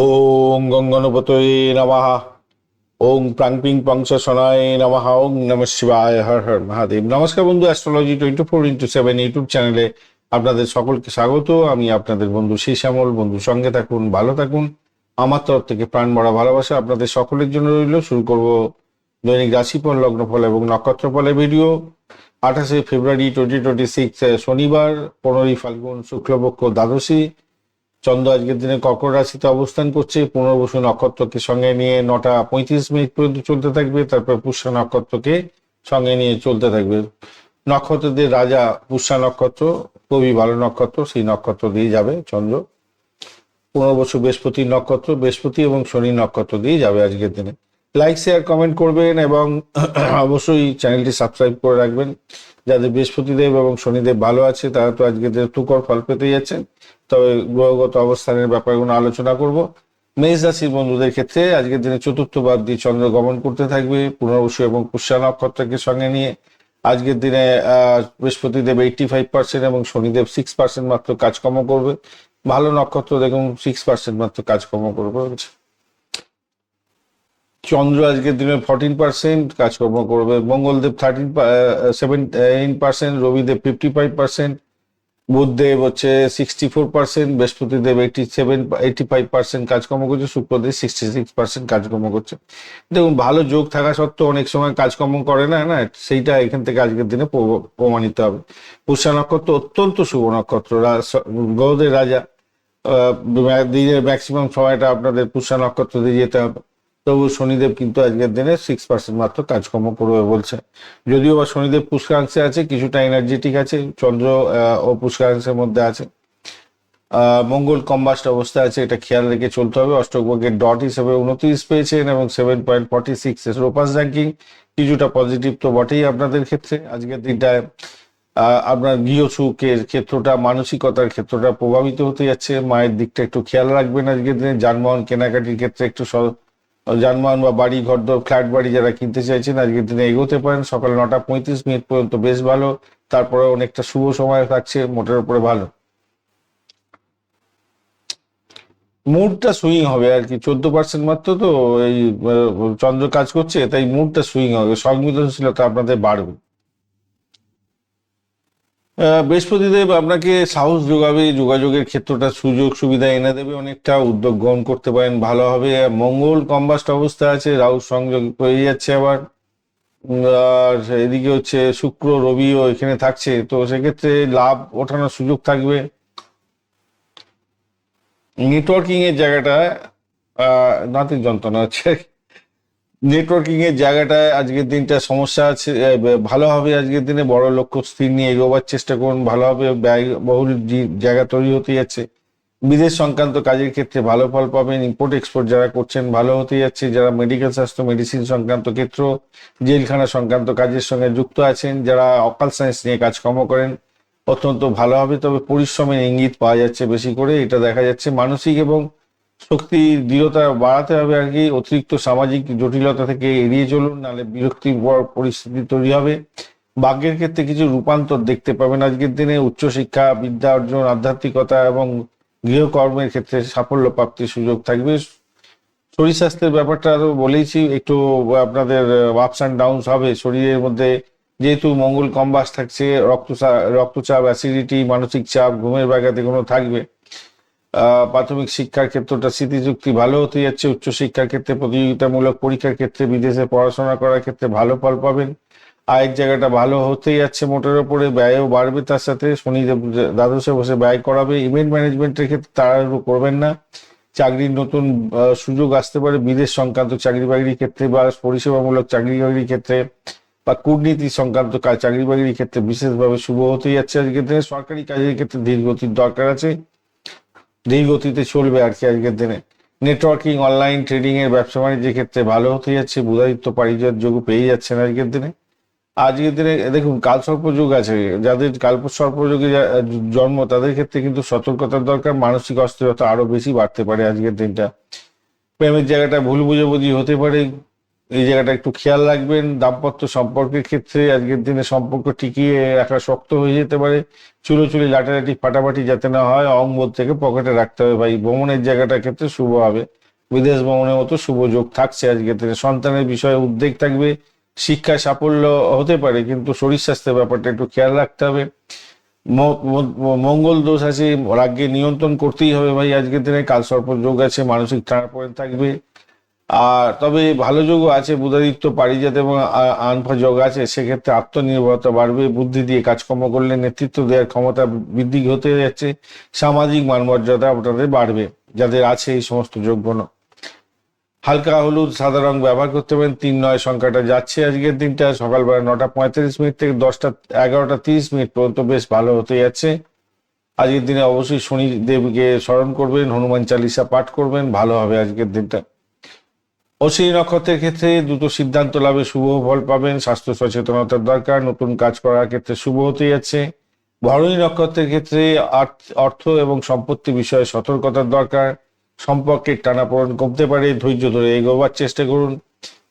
ওং গঙ্গনপতয়ে নমঃ। ওং প্রাংপিং পংসশনায় নমঃ। ওং নমঃ শিবায়। হর হর মহাদেব। নমস্কার বন্ধু, অ্যাস্ট্রোলজি 24x7 ইউটিউব চ্যানেলে আপনাদের সকলকে স্বাগত। আমি আপনাদের বন্ধু শ্যামল। বন্ধু সঙ্গে থাকুন, ভালো থাকুন। আমার তরফ থেকে প্রাণ ভরা ভালোবাসা আপনাদের সকলের জন্য রইল। শুরু করব দৈনিক রাশিফল, লগ্নফল এবং নক্ষত্রফলের ভিডিও। 28 ফেব্রুয়ারি 2026 শনিবার, 15 ফাল্গুন, শুক্লপক্ষ, দ্বাদশী। চন্দ্র আজকের দিনে কর্কট রাশিতে অবস্থান করছে। পুনর্বসু নক্ষত্রকে সঙ্গে নিয়ে 9টা 35 মিনিট পর্যন্ত চলতে থাকবে। তারপর পুষ্যা নক্ষত্রকে সঙ্গে নিয়ে চলতে থাকবে। নক্ষত্রদের রাজা পুষ্যা নক্ষত্র, খুবই ভালো নক্ষত্র, সেই নক্ষত্র দিয়ে যাবে চন্দ্র। পুনর্বসু বৃহস্পতির নক্ষত্র, বৃহস্পতি এবং শনি নক্ষত্র দিয়ে যাবে আজকের দিনে। লাইক, শেয়ার, কমেন্ট করবেন এবং অবশ্যই চ্যানেলটি সাবস্ক্রাইব করে রাখবেন। যাদের বৃহস্পতিদেব এবং শনিদেব ভালো আছে তারা তো আজকের দিনে তুকর ফল পেতে যাচ্ছেন। তবে গ্রহগত অবস্থানের ব্যাপারগুলো আলোচনা করব। মেষ রাশির বন্ধুদের ক্ষেত্রে আজকের দিনে চতুর্থ ভাব দিয়ে চন্দ্র গমন করতে থাকবে পুনর্বসু এবং পুষ্যা নক্ষত্রকে সঙ্গে নিয়ে। আজকের দিনে বৃহস্পতিদেব 85% এবং শনিদেব 6% মাত্র কাজকর্ম করবে। ভালো নক্ষত্র দেখুন, 6% মাত্র কাজকর্ম করবে। চন্দ্র আজকের দিনে 14% কাজকর্ম করবে। মঙ্গলদেব 17% রবিদেব 55%, বুধদেব হচ্ছে 64%, বৃহস্পতিদেব 85% কাজকর্ম করছে, শুক্রদেব 66% কাজকর্ম করছে। দেখুন, ভালো যোগ থাকা সত্ত্বেও অনেক সময় কাজকর্ম করে না না, সেইটা এখান থেকে আজকের দিনে প্রমাণিত হবে। পুষ্যা নক্ষত্র অত্যন্ত শুভ নক্ষত্র, গ্রহদের রাজা। দিনের ম্যাক্সিমাম সময়টা আপনাদের পুষ্যা নক্ষত্র দিয়ে যেতে হবে। তবু শনিদেব কিন্তু আজকের দিনে 6% মাত্র কাজকর্ম করবে বলছে। যদিও বা শনিদেব পুষ্করাংশে আছে, কিছুটা এনার্জেটিক আছে, চন্দ্র ও পুষ্করাংশের মধ্যে আছে। মঙ্গল কম্বাস্ট অবস্থায় আছে, এটা খেয়াল রেখে চলতে হবে। অষ্টকবর্গের ডট হিসেবে 29 পেয়েছেন এবং 7.46 রোপাস র্যাঙ্কিং, কিছুটা পজিটিভ তো বটেই আপনাদের ক্ষেত্রে। আজকের দিনটায় আপনার গৃহ সুখের ক্ষেত্রটা, মানসিকতার ক্ষেত্রটা প্রভাবিত হতে যাচ্ছে। মায়ের দিকটা একটু খেয়াল রাখবেন আজকের দিনে। যানবাহন কেনাকাটির ক্ষেত্রে একটু যানবাহন বা বাড়ি ঘরদোর, ফ্ল্যাট বাড়ি যারা কিনতে চাইছেন আজকের দিনে এগোতে পারেন। সকাল 9টা 35 মিনিট পর্যন্ত বেশ ভালো, তারপরে অনেকটা শুভ সময় থাকছে, মোটের উপরে ভালো। মুডটা সুইং হবে আর কি, 14% মাত্র তো এই চন্দ্র কাজ করছে, তাই মুডটা সুইং হবে, সংবেদনশীলতা আপনাদের বাড়বে। বৃহস্পতিদেব আপনাকে সাহস যোগাবে, যোগাযোগের ক্ষেত্রটা সুযোগ সুবিধা এনে দেবে, অনেকটা উদ্যোগ গ্রহণ করতে পারেন, ভালো হবে। মঙ্গল কম্বাস্ট অবস্থা আছে, রাহু সংযোগ হয়ে যাচ্ছে আবার। আর এদিকে হচ্ছে শুক্র রবিও এখানে থাকছে, তো সেক্ষেত্রে লাভ ওঠানোর সুযোগ থাকবে। নেটওয়ার্কিং এর জায়গাটায় নাতির যন্ত্রণা হচ্ছে। নেটওয়ার্কিং এর জায়গাটায় আজকের দিনটা সমস্যা আছে। ভালো হবে আজকের দিনে, বড় লক্ষ্য স্থির নিয়ে এগোবার চেষ্টা করুন, ভালো হবে। ব্যয়বহুল জায়গা তৈরি হতে যাচ্ছে। বিদেশ সংক্রান্ত কাজের ক্ষেত্রে ভালো ফল পাবেন। ইম্পোর্ট এক্সপোর্ট যারা করছেন ভালো হতে যাচ্ছে। যারা মেডিকেল স্বাস্থ্য, মেডিসিন সংক্রান্ত ক্ষেত্র, জেলখানা সংক্রান্ত কাজের সঙ্গে যুক্ত আছেন, যারা অকাল সায়েন্স নিয়ে কাজকর্ম করেন, অত্যন্ত ভালো হবে। তবে পরিশ্রমের ইঙ্গিত পাওয়া যাচ্ছে বেশি করে, এটা দেখা যাচ্ছে। মানসিক এবং শক্তি দৃঢ়তা বাড়াতে হবে আর কি। অতিরিক্ত সামাজিক জটিলতা থেকে এড়িয়ে চলুন, নাহলে বিরক্তিকর পরিস্থিতি তৈরি হবে। ভাগ্যের ক্ষেত্রে কিছু রূপান্তর দেখতে পাবেন আজকের দিনে। উচ্চশিক্ষা, বিদ্যা অর্জন, আধ্যাত্মিকতা এবং গৃহকর্মের ক্ষেত্রে সাফল্য প্রাপ্তির সুযোগ থাকবে। শরীর স্বাস্থ্যের ব্যাপারটা তো বলেইছি, একটু আপনাদের আপস অ্যান্ড ডাউনস হবে শরীরের মধ্যে, যেহেতু মঙ্গল কম্বাস থাকছে। রক্তচাপ, অ্যাসিডিটি, মানসিক চাপ, ঘুমের ব্যাঘাত এগুলো থাকবে। প্রাথমিক শিক্ষার ক্ষেত্রটা স্মৃতিযুক্তি ভালো হতে যাচ্ছে। উচ্চশিক্ষার ক্ষেত্রে, প্রতিযোগিতামূলক পরীক্ষার ক্ষেত্রে, বিদেশে পড়াশোনা করার ক্ষেত্রে ভালো ফল পাবেন। আয়ের জায়গাটা ভালো হতেই যাচ্ছে, মোটের ওপরে ব্যয়ও বাড়বে। তার সাথে শনিদেব দ্বাদশে বসে ব্যয় করাবে। ইভেন্ট ম্যানেজমেন্টের ক্ষেত্রে তাড়াহুড়ো করবেন না। চাকরির নতুন সুযোগ আসতে পারে, বিদেশ সংক্রান্ত চাকরি বাকরির ক্ষেত্রে বা পরিষেবামূলক চাকরি বাকরির ক্ষেত্রে বা কূটনীতি সংক্রান্ত চাকরি বাকরির ক্ষেত্রে বিশেষভাবে শুভ হতে যাচ্ছে আজকের দিনে। সরকারি কাজের ক্ষেত্রে ধীর গতির দরকার আছে, ধীর গতিতে চলবে আর কি আজকের দিনে। নেটওয়ার্কিং, অনলাইন ট্রেডিং এর ব্যবসা বাণিজ্যের ক্ষেত্রে ভালো হতে যাচ্ছে। বুধাদিত্য পারিজাত যোগ পেয়ে যাচ্ছেন আজকের দিনে। আজকের দিনে দেখুন, কালসর্প যুগ আছে, যাদের কালসর্প যুগে জন্ম তাদের ক্ষেত্রে কিন্তু সতর্কতার দরকার। মানসিক অস্থিরতা আরো বেশি বাড়তে পারে আজকের দিনটা। প্রেমের জায়গাটা ভুল বুঝাবুঝি হতে পারে। এই জায়গাটা একটু খেয়াল রাখবেন। দাম্পত্য সম্পর্কের ক্ষেত্রে আজকের দিনে সম্পর্ক টিকিয়ে রাখা শক্ত হয়ে যেতে পারে। চুলোচুলি লাটালাটি ফাটাফাটি যাতে না হয়, অঙ্গবোধ থেকে পকেটে রাখতে হবে ভাই। ভ্রমণের জায়গাটার ক্ষেত্রে শুভ হবে, বিদেশ ভ্রমণের মতো শুভ যোগ থাকছে আজকের দিনে। সন্তানের বিষয়ে উদ্বেগ থাকবে, শিক্ষায় সাফল্য হতে পারে, কিন্তু শরীর স্বাস্থ্যের ব্যাপারটা একটু খেয়াল রাখতে হবে। মঙ্গল দোষ আছে, রাগকে নিয়ন্ত্রণ করতেই হবে ভাই আজকের দিনে। কালসর্প যোগ আছে, মানসিক টানাপোড়েন থাকবে। আর তবে ভালো যোগও আছে, বুধাদিত্য পারিজাত এবং আনফা যোগ আছে, সেক্ষেত্রে আত্মনির্ভরতা বাড়বে। বুদ্ধি দিয়ে কাজকর্ম করলে নেতৃত্ব দেওয়ার ক্ষমতা বৃদ্ধি হতে যাচ্ছে। সামাজিক মানমর্যাদা আপনাদের বাড়বে যাদের আছে এই সমস্ত যোগগুণ। হালকা হলুদ সাদা রং ব্যবহার করতে পারেন। 3-9 সংখ্যাটা যাচ্ছে আজকের দিনটা। সকালবেলা 9:45 থেকে 11:30 পর্যন্ত বেশ ভালো হতে যাচ্ছে। আজকের দিনে অবশ্যই শনিদেবকে স্মরণ করবেন, হনুমান চালিসা পাঠ করবেন, ভালো হবে আজকের দিনটা। অশ্বিনী নক্ষত্রের ক্ষেত্রে দ্রুত সিদ্ধান্ত লাভে শুভ ফল পাবেন। স্বাস্থ্য সচেতনতার দরকার, নতুন কাজ করার ক্ষেত্রে শুভ হতে যাচ্ছে। ভরণী নক্ষত্রের ক্ষেত্রে অর্থ এবং সম্পত্তি বিষয়ে সতর্কতার দরকার। সম্পর্কের টানাপোড়েন কমতে পারে, ধৈর্য ধরে এগোবার চেষ্টা করুন।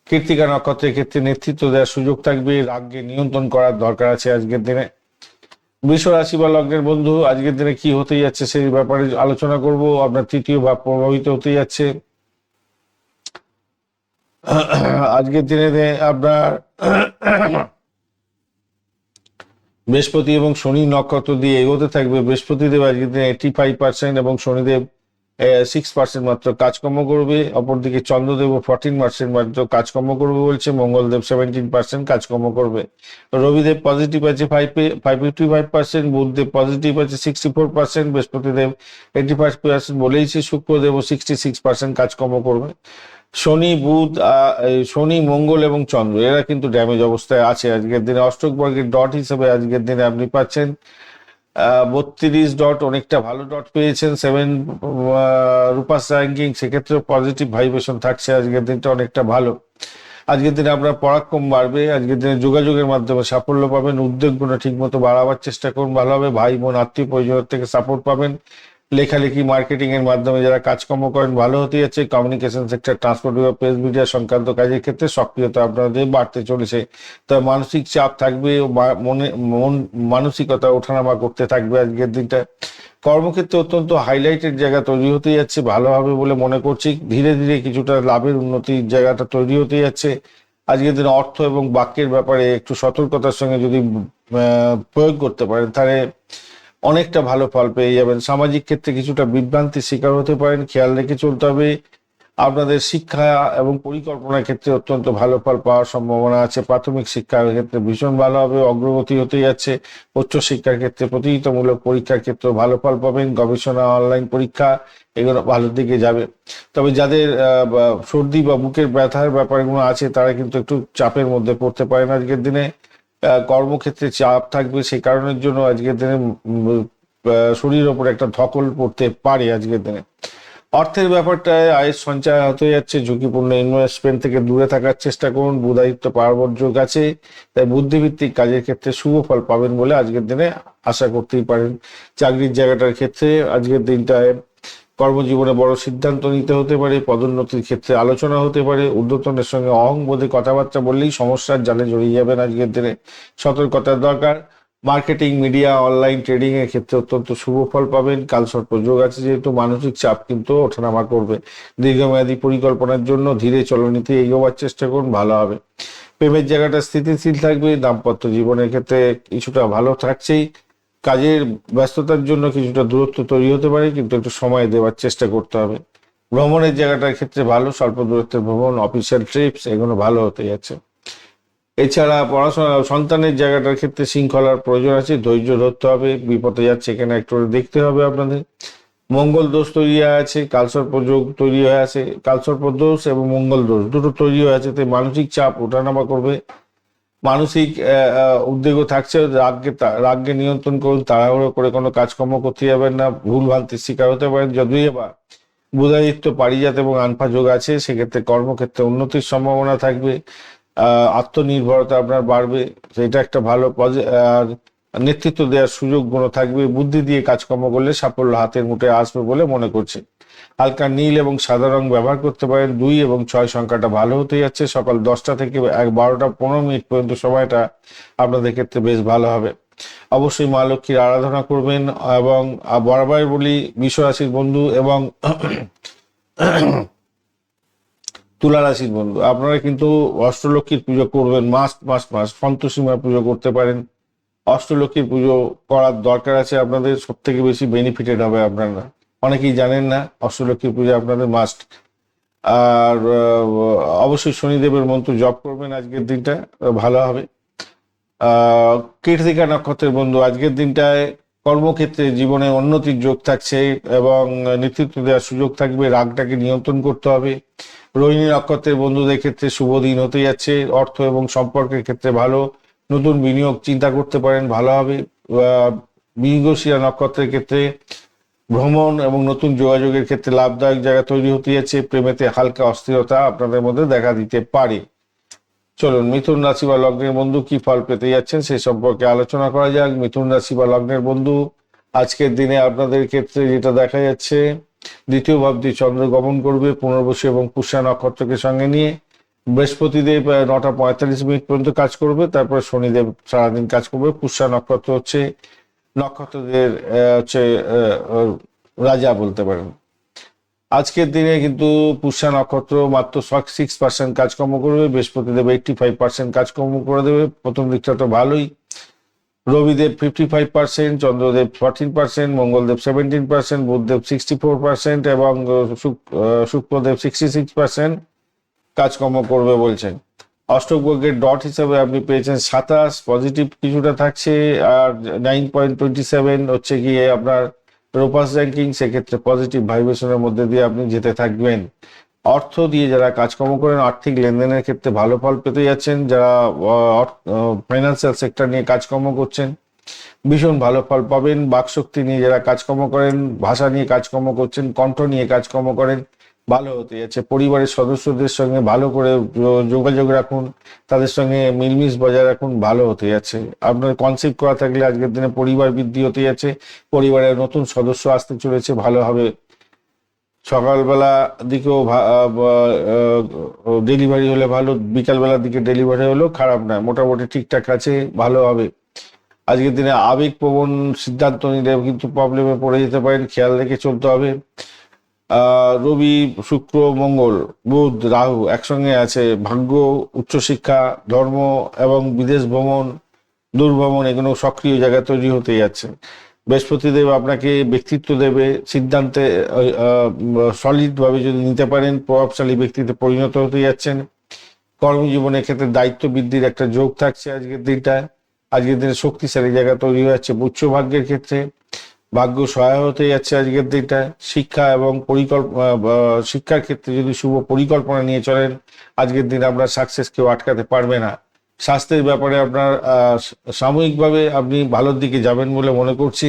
কৃত্তিকা নক্ষত্রের ক্ষেত্রে নেতৃত্ব দেওয়ার সুযোগ থাকবে, রাগকে নিয়ন্ত্রণ করার দরকার আছে আজকের দিনে। বৃষ রাশি বা লগ্নের বন্ধু, আজকের দিনে কি হতে যাচ্ছে সেই ব্যাপারে আলোচনা করব। আপনার তৃতীয় ভাব প্রভাবিত হতে যাচ্ছে আজকের দিনে। আপনার বৃহস্পতি এবং শনি নক্ষত্র দিয়ে এগোতে থাকবে। বৃহস্পতিদেব আজকের দিনে 85% এবং শনিদেব 6% মাত্র কাজকর্ম করবে। অপরদিকে চন্দ্রদেব 14% মাত্র কাজকর্ম করবে বলছে। মঙ্গলদেব 17% কাজকর্ম করবে। রবিদেব পজিটিভ আছে 55%, বুধদেব পজিটিভ আছে 64%, বৃহস্পতিদেব 85% বলেইছে। শুক্রদেব 66% কাজকর্ম করবে। শনি মঙ্গল এবং চন্দ্র এরা কিন্তু ড্যামেজ অবস্থায় আছে আজকের দিনে। অষ্টক বর্গের ডট হিসেবে আজকের দিনে আপনি পাচ্ছেন 32 ডট, অনেকটা ভালো ডট পেয়েছেন। 7 রূপাস র্যাঙ্কিং, সেক্ষেত্রে পজিটিভ ভাইব্রেশন থাকছে আজকের দিনটা অনেকটা ভালো। আজকের দিনে আপনার পরাক্রম বাড়বে। আজকের দিনে যোগাযোগের মাধ্যমে সাফল্য পাবেন। উদ্যোগগুলো ঠিক মতো বাড়াবার চেষ্টা করুন, ভালো হবে। ভাই বোন আত্মীয় পরিজনের থেকে সাপোর্ট পাবেন। লেখালেখি মার্কেটিং এর মাধ্যমে যারা কাজকর্ম করেন ভালো হতে যাচ্ছে। কমিউনিকেশন সেক্টর, ট্রান্সপোর্ট বা প্রেস মিডিয়া সংক্রান্ত কাজের ক্ষেত্রে সক্রিয়তা আপনাদের বাড়তে চলেছে। তবে মানসিক চাপ থাকবে ও মানসিকতা ওঠানামা করতে থাকবে আজকের দিনটা। কর্মক্ষেত্রে অত্যন্ত হাইলাইটেড জায়গা তৈরি হতে যাচ্ছে, ভালো হবে বলে মনে করছি। ধীরে ধীরে কিছুটা লাভের উন্নতির জায়গাটা তৈরি হতে যাচ্ছে। আজকের দিনে অর্থ এবং বাক্যের ব্যাপারে একটু সতর্কতার সঙ্গে যদি প্রয়োগ করতে পারেন তাহলে অনেকটা ভালো ফল পেয়ে যাবেন। সামাজিক ক্ষেত্রে কিছুটা বিভ্রান্তির শিকার হতে পারেন, খেয়াল রেখে চলতে হবে। আপনাদের শিক্ষা এবং পরিকল্পনার ক্ষেত্রে অত্যন্ত ভালো ফল পাওয়ার সম্ভাবনা আছে। প্রাথমিক শিক্ষার ক্ষেত্রে ভীষণ ভালো হবে, অগ্রগতি হতে যাচ্ছে। উচ্চ শিক্ষার ক্ষেত্রে প্রতিযোগিতামূলক পরীক্ষার ক্ষেত্রে ভালো ফল পাবেন। গবেষণা, অনলাইন পরীক্ষা এগুলো ভালোর দিকে যাবে। তবে যাদের সর্দি বা বুকের ব্যথার ব্যাপারগুলো আছে তারা কিন্তু একটু চাপের মধ্যে পড়তে পারেন আজকের দিনে। কর্মক্ষেত্রে চাপ থাকবে, সেই কারণের জন্য আজকের দিনে শরীরের ওপর একটা ধকল পড়তে পারে আজকের দিনে। অর্থের ব্যাপারটায় আয়ের সঞ্চয় হতে যাচ্ছে। ঝুঁকিপূর্ণ ইনভেস্টমেন্ট থেকে দূরে থাকার চেষ্টা করুন। বুধাদিত্য পার্বণ যোগ আছে, তাই বুদ্ধিভিত্তিক কাজের ক্ষেত্রে শুভ ফল পাবেন বলে আজকের দিনে আশা করতেই পারেন। চাকরির জায়গাটার ক্ষেত্রে আজকের দিনটায় কর্মজীবনে বড় সিদ্ধান্ত নিতে হতে পারে। পদোন্নতির ক্ষেত্রে আলোচনা হতে পারে। ঊর্ধ্বতনের সঙ্গে অহংবোধে কথাবার্তা বললেই সমস্যার জালে জড়িয়ে যাবেন আজকের দিনে, সতর্কতার দরকার। মার্কেটিং, মিডিয়া, অনলাইন ট্রেডিং এর ক্ষেত্রে অত্যন্ত শুভ ফল পাবেন। কালসর্প যোগ আছে যেহেতু মানসিক চাপ কিন্তু ওঠানামা করবে। দীর্ঘমেয়াদী পরিকল্পনার জন্য ধীরে চলনীতি এগোবার চেষ্টা করুন, ভালো হবে। প্রেমের জায়গাটা স্থিতিশীল থাকবে। দাম্পত্য জীবনের ক্ষেত্রে কিছুটা ভালো থাকছেই। কাজের ব্যস্ততার জন্য কিছুটা দূরত্ব তৈরি হতে পারে, কিন্তু একটু সময় দেওয়ার চেষ্টা করতে হবে। ভ্রমণের জায়গাটার ক্ষেত্রে ভালো, স্বল্প দূরত্বের ভ্রমণ, অফিসিয়াল ট্রিপস এগুলো ভালো হতে যাচ্ছে। এছাড়া পড়াশোনা, সন্তানের জায়গাটার ক্ষেত্রে শৃঙ্খলার প্রয়োজন আছে, ধৈর্য ধরতে হবে। বিপদে যাচ্ছে কিনা একটু দেখতে হবে আপনাদের। মঙ্গল দোষ তৈরি হয়ে আছে, কালসর্প যোগ তৈরি হয়ে আছে। কালসর্প দোষ এবং মঙ্গল দোষ দুটো তৈরি হয়ে আছে, তাই মানসিক চাপ ওঠানামা করবে। মানসিক উদ্বেগও থাকছে। রাগকে নিয়ন্ত্রণ করুন, তাড়াহুড়ো করে কোনো কাজকর্ম করতে যাবেন না, ভুল ভ্রান্তির শিকার হতে পারেন। যদিও বা বুধাদিত্য পারিজাত এবং আনফা যোগ আছে, সেক্ষেত্রে কর্মক্ষেত্রে উন্নতির সম্ভাবনা থাকবে। আত্মনির্ভরতা আপনার বাড়বে, সেটা একটা ভালো। আর নেতৃত্ব দেওয়ার সুযোগ গুণ থাকবে, বুদ্ধি দিয়ে কাজকর্ম করলে সাফল্য হাতের মুঠোয় আসবে বলে মনে করছে। হালকা নীল এবং সাদা রং ব্যবহার করতে পারেন। 2 এবং 6 সংখ্যাটা ভালো হতে যাচ্ছে। সকাল 10টা থেকে 12টা 15 মিনিট পর্যন্ত সময়টা আপনাদের ক্ষেত্রে বেশ ভালো হবে। অবশ্যই মা লক্ষ্মীর আরাধনা করবেন। এবং বরাবর বলি বৃষ রাশির বন্ধু এবং তুলা রাশির বন্ধু, আপনারা কিন্তু অষ্টলক্ষ্মীর পুজো করবেন। মাস্ট মাস্ট মাস্ট সন্তোষী মা পুজো করতে পারেন। অষ্টলক্ষ্মীর পুজো করার দরকার আছে আপনাদের, সব থেকে বেশি বেনিফিটেড হবে আপনারা। অনেকেই জানেন না, অষ্টলক্ষ্মীর পুজো আপনাদের মাস্ট। আর অবশ্যই শনিদেবের মন্ত্র জপ করবেন আজকের দিনটা, ভালো হবে। কৃত্তিকা নক্ষত্রের বন্ধু, আজকের দিনটায় কর্মক্ষেত্রে জীবনে উন্নতির যোগ থাকছে এবং নেতৃত্ব দেওয়ার সুযোগ থাকবে। রাগটাকে নিয়ন্ত্রণ করতে হবে। রোহিণী নক্ষত্রের বন্ধুদের ক্ষেত্রে শুভ দিন হতে যাচ্ছে। অর্থ এবং সম্পর্কের ক্ষেত্রে ভালো। নতুন বিনিয়োগ চিন্তা করতে পারেন, ভালো হবে। মৃগশিরা নক্ষত্রের ক্ষেত্রে ভ্রমণ এবং নতুন যোগাযোগের ক্ষেত্রে লাভদায়ক জায়গা তৈরি হতে যাচ্ছে। প্রেমেতে হালকা অস্থিরতা আপনাদের মধ্যে দেখা দিতে পারে। চলুন মিথুন রাশি বা লগ্নের বন্ধু কি ফল পেতে যাচ্ছেন সে সম্পর্কে আলোচনা করা যাক। মিথুন রাশি বা লগ্নের বন্ধু, আজকের দিনে আপনাদের ক্ষেত্রে যেটা দেখা যাচ্ছে, দ্বিতীয় ভাবটি চন্দ্র গমন করবে পুনর্বসু এবং পুষ্যা নক্ষত্রকে সঙ্গে নিয়ে। বৃহস্পতিদেব 9টা 45 মিনিট পর্যন্ত কাজ করবে, তারপরে শনিদেব সারাদিন কাজ করবে। পুষ্যা নক্ষত্র হচ্ছে নক্ষত্রদের রাজা বলতে পারেন। আজকের দিনে কিন্তু পুষ্যা নক্ষত্র মাত্র 6% কাজকর্ম করবে। বৃহস্পতিদেব 85% কাজকর্ম করে দেবে। প্রথম দিকটা তো ভালোই। রবিদেব 55%, চন্দ্রদেব 14%, মঙ্গলদেব 17%, বুধদেব 64% এবং শুক্রদেব 66% কাজকর্ম করবে বলছেন। অষ্টকবর্গের ডট হিসাবে আপনি পেয়েছেন 27, পজিটিভ কিছুটা থাকছে। আর 9.27 হচ্ছে গিয়ে আপনার রোপাস র্যাঙ্কিং, সেক্ষেত্রে পজিটিভ ভাইব্রেশনের মধ্যে দিয়ে আপনি যেতে থাকবেন। অর্থ দিয়ে যারা কাজকর্ম করেন, আর্থিক লেনদেনের ক্ষেত্রে ভালো ফল পেতে যাচ্ছেন। যারা ফাইন্যান্সিয়াল সেক্টর নিয়ে কাজকর্ম করছেন, ভীষণ ভালো ফল পাবেন। বাকশক্তি নিয়ে যারা কাজকর্ম করেন, ভাষা নিয়ে কাজকর্ম করছেন, কণ্ঠ নিয়ে কাজকর্ম করেন, ভালো হতে যাচ্ছে। পরিবারের সদস্যদের সঙ্গে ভালো করে যোগাযোগ রাখুন, তাদের সঙ্গে মিলমিশ বজায় রাখুন, ভালো হতে যাচ্ছে। আপনার কনসেপ্ট করা থাকলে আজকের দিনে পরিবার বৃদ্ধি হতে যাচ্ছে। পরিবারের নতুন সদস্য আসতে চলেছে, ভালো হবে। সকালবেলা দিকেও ডেলিভারি হলে ভালো, বিকালবেলার দিকে ডেলিভারি হলেও খারাপ না, মোটামুটি ঠিকঠাক আছে, ভালো হবে। আজকের দিনে আবেগপ্রবণ সিদ্ধান্ত নিলে কিন্তু প্রবলেমে পড়ে যেতে পারেন, খেয়াল রেখে চলতে হবে। রবি, শুক্র, মঙ্গল, বুধ, রাহু একসঙ্গে আছে। ভাগ্য, উচ্চশিক্ষা, ধর্ম এবং বিদেশ ভ্রমণ, দূরভ্রমণ এগুলো সক্রিয় জায়গা তৈরি হতে যাচ্ছে। বৃহস্পতিদেব আপনাকে ব্যক্তিত্ব দেবে। সিদ্ধান্তে সলিড ভাবে যদি নিতে পারেন, প্রভাবশালী ব্যক্তিতে পরিণত হতে যাচ্ছেন। কর্মজীবনের ক্ষেত্রে দায়িত্ব বৃদ্ধির একটা যোগ থাকছে আজকের দিনটায়। আজকের দিনে শক্তিশালী জায়গা তৈরি হয়ে যাচ্ছে উচ্চ ভাগ্যের ক্ষেত্রে। ভাগ্য সহায় হতে যাচ্ছে আজকের দিনটা। শিক্ষা এবং শিক্ষার ক্ষেত্রে যদি শুভ পরিকল্পনা নিয়ে চলেন, আজকের দিনে আপনার সাকসেস কেউ আটকাতে পারবে না। স্বাস্থ্যের ব্যাপারে আপনার সাময়িকভাবে আপনি ভালোর দিকে যাবেন বলে মনে করছি।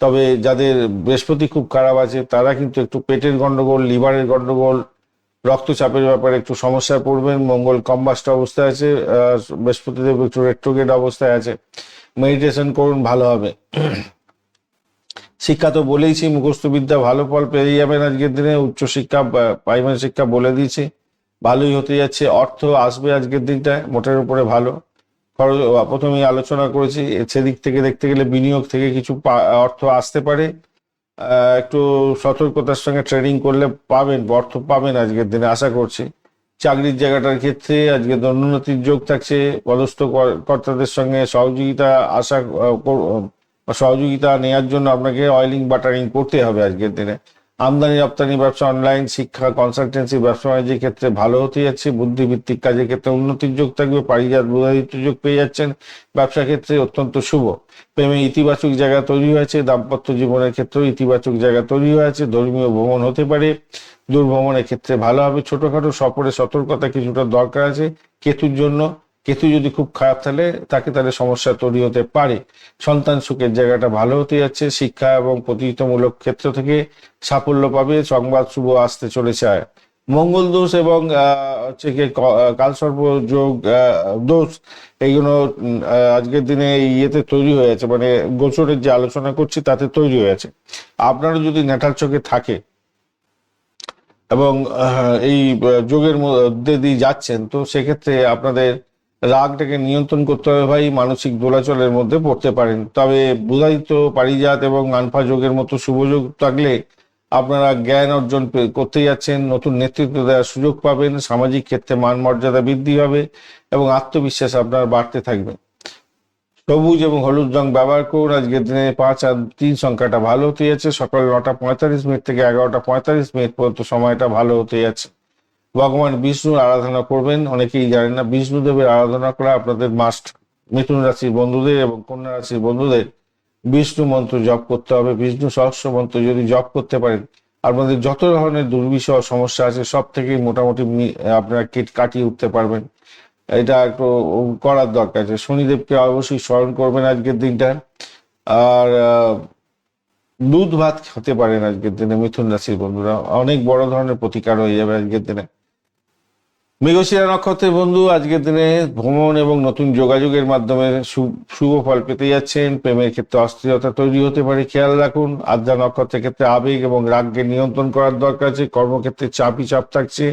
তবে যাদের বৃহস্পতি খুব খারাপ আছে তারা কিন্তু একটু পেটের গন্ডগোল, লিভারের গন্ডগোল, রক্তচাপের ব্যাপারে একটু সমস্যায় পড়বেন। মঙ্গল কম্বাস্ট অবস্থায় আছে, বৃহস্পতিদেব একটু রেট্রোগেড অবস্থায় আছে। মেডিটেশন করুন, ভালো হবে। শিক্ষা তো বলেইছি, মুখস্থ বিদ্যা ভালো ফল পেয়ে যাবেন আজকের দিনে। উচ্চশিক্ষা, প্রাইমারি শিক্ষা বলে দিয়েছি, ভালোই হতে যাচ্ছে। অর্থ আসবে আজকের দিনটায় মোটের উপরে ভালো। খরচ প্রথমেই আলোচনা করেছি, সেদিক থেকে দেখতে গেলে বিনিয়োগ থেকে কিছু অর্থ আসতে পারে। একটু সতর্কতার সঙ্গে ট্রেডিং করলে পাবেন, অর্থ পাবেন আজকের দিনে আশা করছি। চাকরির জায়গাটার ক্ষেত্রে আজকে উন্নতির যোগ থাকছে। পদস্থ কর্তাদের সঙ্গে সহযোগিতা নেওয়ার জন্য আপনাকে অয়েলিং বাটারিং করতে হবে আজকের দিনে। আমদানি রপ্তানি ব্যবসা, অনলাইন শিক্ষা, কনসালটেন্সি, ব্যবসা বাণিজ্যের ক্ষেত্রে ভালো হতে যাচ্ছে। বুদ্ধিভিত্তিক কাজের ক্ষেত্রে উন্নতির যোগ থাকবে। পারিজাত বুধাদিত্য যোগ পেয়ে যাচ্ছেন। ব্যবসা ক্ষেত্রে অত্যন্ত শুভ। প্রেমে ইতিবাচক জায়গা তৈরি হয়েছে। দাম্পত্য জীবনের ক্ষেত্রেও ইতিবাচক জায়গা তৈরি হয়েছে। ধর্মীয় ভ্রমণ হতে পারে, দূরভ্রমণের ক্ষেত্রে ভালো হবে। ছোটখাটো সফরে সতর্কতা কিছুটা দরকার আছে কেতুর জন্য। কেতু যদি খুব খারাপ তাহলে সমস্যা তৈরি হতে পারে। সন্তান সুখের জায়গাটা ভালো হতে যাচ্ছে। শিক্ষা এবং প্রতিযোগিতামূলক ক্ষেত্র থেকে সাফল্য পাবে। সংবাদ শুভ আসতে চলেছে। মঙ্গল দোষ এবং হচ্ছে কি কালসর্প যোগ দোষ, এইগুলো আজকের দিনে ইয়েতে তৈরি হয়েছে, মানে গোচরের যে আলোচনা করছি তাতে তৈরি হয়েছে। আপনারও যদি নেটাল চোখে থাকে এবং এই যোগের মধ্যে দিয়ে যাচ্ছেন, তো সেক্ষেত্রে আপনাদের রাগটাকে নিয়ন্ত্রণ করতে হবে ভাই, মানসিক দোলাচলের মধ্যে পড়তে পারেন। তবে বুধাদিত্য, পারিজাত এবং মানফা যোগের মতো শুভযোগ থাকলে আপনারা জ্ঞান অর্জন করতে যাচ্ছেন, নতুন নেতৃত্ব দেওয়ার সুযোগ পাবেন, সামাজিক ক্ষেত্রে মান মর্যাদা বৃদ্ধি হবে এবং আত্মবিশ্বাস আপনার বাড়তে থাকবে। সবুজ এবং হলুদ রং ব্যবহার করুন। আজকের দিনে 5 আর 3 সংখ্যাটা ভালো হতে যাচ্ছে। সকাল 9:45 থেকে 11:45 পর্যন্ত সময়টা ভালো হতে যাচ্ছে। ভগবান বিষ্ণুর আরাধনা করবেন। অনেকেই জানেন না, বিষ্ণুদেবের আরাধনা করা আপনাদের মাস্ট। মিথুন রাশির বন্ধুদের এবং কন্যা রাশির বন্ধুদের বিষ্ণু মন্ত্র জপ করতে হবে। বিষ্ণু সহস্র মন্ত্র যদি জপ করতে পারেন, আপনাদের যত ধরনের দুর্বিষহ সমস্যা আছে সব থেকেই মোটামুটি আপনারা কাটিয়ে উঠতে পারবেন। এটা একটু করার দরকার আছে। শনিদেবকে অবশ্যই স্মরণ করবেন আজকের দিনটা। আর দুধ ভাত খেতে পারেন আজকের দিনে মিথুন রাশির বন্ধুরা, অনেক বড় ধরনের প্রতিকার হয়ে যাবে আজকের দিনে। মৃগশিরা নক্ষত্রের বন্ধু, আজকের দিনে ভ্রমণ এবং নতুন যোগাযোগের মাধ্যমে শুভ ফল পেতে যাচ্ছেন। প্রেমের ক্ষেত্রে অস্থিরতা তৈরি হতে পারে, খেয়াল রাখুন। আদ্রা নক্ষত্রের ক্ষেত্রে আবেগ এবং রাগকে নিয়ন্ত্রণ করার দরকার আছে। কর্মক্ষেত্রে চাপ থাকছে।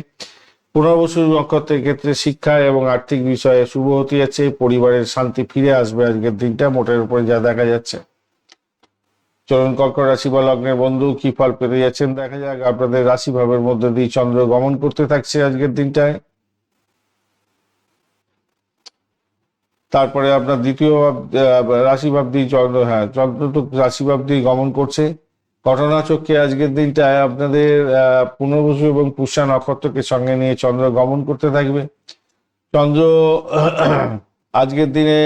পুনর্বসু নক্ষত্রের ক্ষেত্রে শিক্ষা এবং আর্থিক বিষয়ে শুভ হতে যাচ্ছে। পরিবারের শান্তি ফিরে আসবে আজকের দিনটা, মোটের উপরে যা দেখা যাচ্ছে। চলুন কর্কট রাশি বা লগ্নের বন্ধু কি ফল পেতে যাচ্ছেন দেখা যাক। আপনাদের রাশি ভাবের মধ্যে দিয়ে চন্দ্র গমন করতে থাকছে আজকের দিনটায়। তারপরে আপনার দ্বিতীয় রাশি ভাব দিয়ে চন্দ্র তো রাশি ভাব দিয়ে গমন করছে। ঘটনাচক্রে আজকের দিনটায় আপনাদের পুনর্বসু এবং পুষ্যা নক্ষত্রকে সঙ্গে নিয়ে চন্দ্র গমন করতে থাকবে। চন্দ্র আজকের দিনে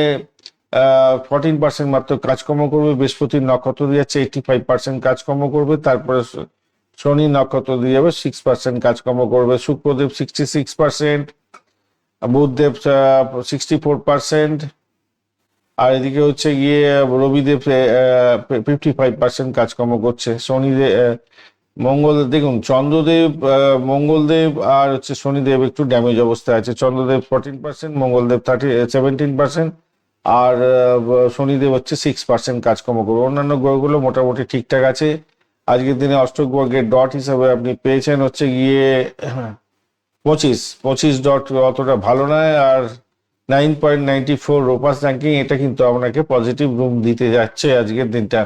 14% মাত্র কাজকর্ম করবে। বৃহস্পতির নক্ষত্র দিয়ে যাচ্ছে, 85% কাজকর্ম করবে। তারপরে শনি নক্ষত্র দিয়ে যাবে, 6% কাজকর্ম করবে। শুক্রদেব 66%, বুধদেব 64%, আর এদিকে হচ্ছে গিয়ে রবিদেব 55% কাজকর্ম করছে। মঙ্গল, দেখুন চন্দ্রদেব, মঙ্গলদেব আর হচ্ছে শনিদেব একটু ড্যামেজ অবস্থায় আছে। চন্দ্রদেব 14%, মঙ্গলদেব 17%, আর শনিদেব হচ্ছে 6% কাজকর্ম করবে। অন্যান্য গ্রহগুলো মোটামুটি ঠিকঠাক আছে। আজকের দিনে অষ্টক বর্গের ডট হিসাবে আপনি পেয়েছেন হচ্ছে গিয়ে 25 ডট, অতটা ভালো নয়। আর 9.94 রোপাস র্যাঙ্কিং, এটা কিন্তু আপনাকে পজিটিভ রুম দিতে যাচ্ছে আজকের দিনটা।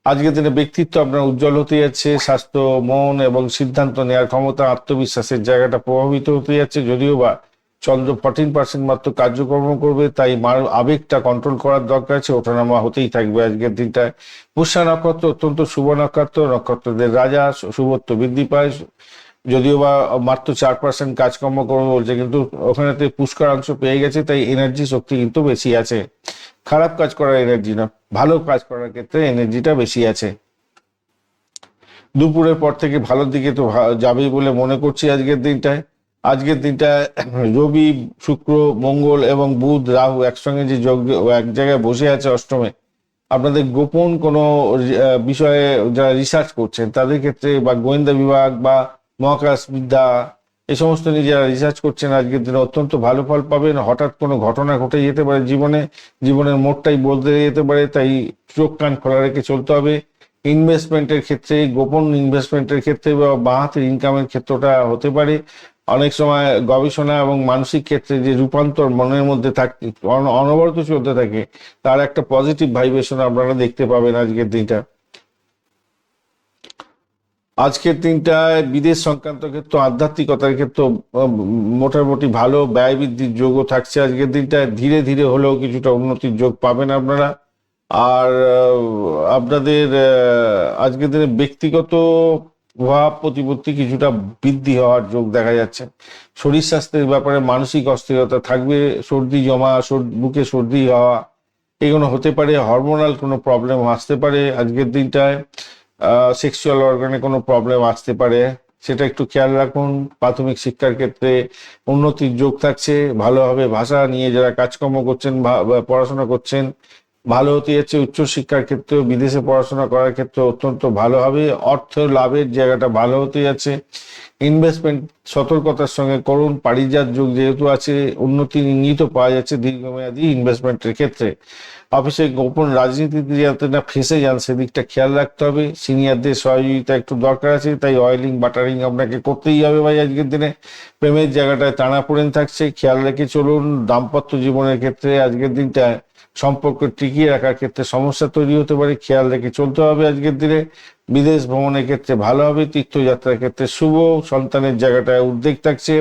আজকের দিনে ব্যক্তিত্ব আপনার উজ্জ্বল হতে যাচ্ছে। স্বাস্থ্য, মন এবং সিদ্ধান্ত নেওয়ার ক্ষমতা, আত্মবিশ্বাসের জায়গাটা প্রভাবিত হতে যাচ্ছে। যদিও বা চন্দ্র 14% মাত্র কার্যকর্ম করবে, তাই আবেগটা কন্ট্রোল করার দরকার আছে। ওঠানামা হতেই থাকবে আজকের দিনটায়। পুষ্যা নক্ষত্র অত্যন্ত শুভ নক্ষত্র, নক্ষত্রদের রাজা, শুভত্ব বৃদ্ধি পায়। যদিও বা মাত্র 4% কাজকর্ম করবে বলছে, কিন্তু ওখানেতে পুষ্করাংশ পেয়ে গেছে, তাই এনার্জি শক্তি কিন্তু বেশি আছে। খারাপ কাজ করার এনার্জি না, ভালো কাজ করার ক্ষেত্রে এনার্জিটা বেশি আছে। দুপুরের পর থেকে ভালোর দিকে তো যাবেই বলে মনে করছি আজকের দিনটায়। আজকের দিনটায় রবি, শুক্র, মঙ্গল এবং বুধ, রাহু একসঙ্গে যে যোগ এক জায়গায় বসে আছে অষ্টমে, আপনাদের গোপন কোনো বিষয়ে যারা রিসার্চ করছেন তাদের ক্ষেত্রে, বা গোয়েন্দা বিভাগ বা মহাকাশ বিদ্যা, এই সমস্ত নিয়ে যারা রিসার্চ করছেন আজকের দিনে অত্যন্ত ভালো ফল পাবেন। হঠাৎ কোনো ঘটনা ঘটে যেতে পারে জীবনের মোড়টাই বদলে যেতে পারে, তাই চোখ কান খোলা রেখে চলতে হবে। ইনভেস্টমেন্টের ক্ষেত্রে, গোপন ইনভেস্টমেন্টের ক্ষেত্রে বা বাঁ হাতের ইনকামের ক্ষেত্রটা হতে পারে। অনেক সময় গবেষণা এবং মানসিক ক্ষেত্রে যে রূপান্তর মনের মধ্যে থাকে, অনবরত চলতে থাকে, তার একটা পজিটিভ ভাইব্রেশন আপনারা দেখতে পাবেন আজকের দিনটা। আজকের দিনটায় বিদেশ সংক্রান্ত ক্ষেত্রে, আধ্যাত্মিকতার ক্ষেত্রে মোটামুটি ভালো ব্যয় বৃদ্ধির যোগও থাকছে আজকের দিনটায়। ধীরে ধীরে হলেও কিছুটা উন্নতির যোগ পাবেন আপনারা। আর আপনাদের আজকের দিনে ব্যক্তিগত প্রভাব প্রতিপত্তি কিছুটা বৃদ্ধি হওয়ার যোগ দেখা যাচ্ছে। শরীর স্বাস্থ্যের ব্যাপারে মানসিক অস্থিরতা থাকবে। সর্দি জমা, বুকে সর্দি হওয়া, এগুলো হতে পারে। হরমোনাল কোনো প্রবলেম আসতে পারে আজকের দিনটায়। সেক্সুয়াল অর্গানে কোনো প্রবলেম আসতে পারে, সেটা একটু খেয়াল রাখুন। প্রাথমিক শিক্ষার ক্ষেত্রে উন্নতির যোগ থাকছে। ভালোভাবে ভাষা নিয়ে যারা কাজকর্ম করছেন বা পড়াশোনা করছেন, ভালো হতে যাচ্ছে। উচ্চশিক্ষার ক্ষেত্রে, বিদেশে পড়াশোনা করার ক্ষেত্রে অত্যন্ত ভালো হবে। অর্থ লাভের জায়গাটা ভালো হতে যাচ্ছে। ইনভেস্টমেন্ট সতর্কতার সঙ্গে করুন। পারিজাত যুগ যেহেতু আছে, উন্নতির ইঙ্গিতও পাওয়া যাচ্ছে দীর্ঘমেয়াদী ইনভেস্টমেন্টের ক্ষেত্রে। অফিসে গোপন রাজনীতিতে যাতে না ফেঁসে যান সেদিকটা খেয়াল রাখতে হবে। সিনিয়রদের সহযোগিতা একটু দরকার আছে, তাই অয়েলিং বাটারিং আপনাকে করতেই হবে ভাই আজকের দিনে। প্রেমের জায়গাটায় টানাপোড়েন থাকছে, খেয়াল রেখে চলুন। দাম্পত্য জীবনের ক্ষেত্রে আজকের দিনটা সম্পর্ক টিকিয়ে রাখার ক্ষেত্রে সমস্যা তৈরি হতে পারে, খেয়াল রেখে চলতে হবে আজকের দিনে। বিদেশ ভ্রমণের ক্ষেত্রে ভালো হবে, তীর্থযাত্রার ক্ষেত্রে শুভ। সন্তানের জায়গাটায় উদ্বেগ থাকছে,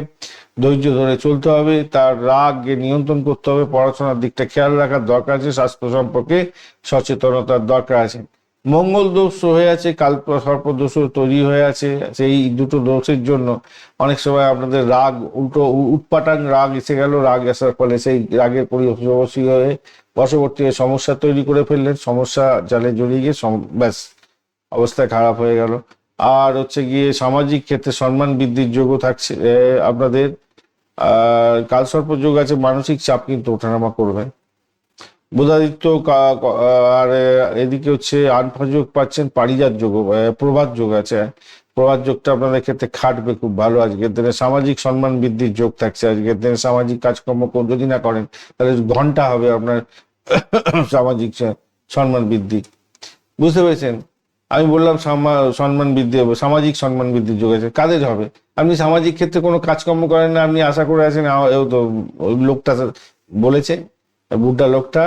ধৈর্য ধরে চলতে হবে। তার রাগকে নিয়ন্ত্রণ করতে হবে, পড়াশোনার দিকটা খেয়াল রাখার দরকার আছে, স্বাস্থ্য সম্পর্কে সচেতনতার দরকার আছে। মঙ্গল দোষ হয়ে আছে, কাল সর্প দোষও তৈরি হয়ে আছে। সেই দুটো দোষের জন্য অনেক সময় আপনাদের রাগ উল্টো উৎপাটাং রাগ এসে গেল, রাগ আসার ফলে সেই রাগের পরিবশী হয়ে বশবর্তী হয়ে সমস্যা তৈরি করে ফেললেন, সমস্যা জালে জড়িয়ে গিয়ে ব্যাস অবস্থা খারাপ হয়ে গেল। আর হচ্ছে গিয়ে সামাজিক ক্ষেত্রে সম্মান বৃদ্ধির যোগও থাকছে আপনাদের। কালসর্প যোগ আছে, মানসিক চাপ কিন্তু ওঠানামা করবে। বুধাদিত্য আর এদিকে হচ্ছে আনফা যোগ পাচ্ছেন, পারিজাত যোগ, প্রভাত যোগ আছে। প্রভাত যোগটা আপনাদের ক্ষেত্রে খাটবে খুব ভালো আজকের দিনে। সামাজিক সম্মান বৃদ্ধির যোগ থাকছে আজকের দিনে। সামাজিক কাজকর্ম যদি না করেন তাহলে ঘন্টা হবে আপনার সামাজিক সম্মান বৃদ্ধি। বুঝতে পেরেছেন? আমি বললাম সম্মান বৃদ্ধি হবে, সামাজিক সম্মান বৃদ্ধির যোগ আছে। কাদের হবে? আপনি সামাজিক ক্ষেত্রে কোনো কাজকর্ম করেন না, আপনি আশা করে আছেন তো ওই লোকটা বলেছে, বুঢ়া লোকটা,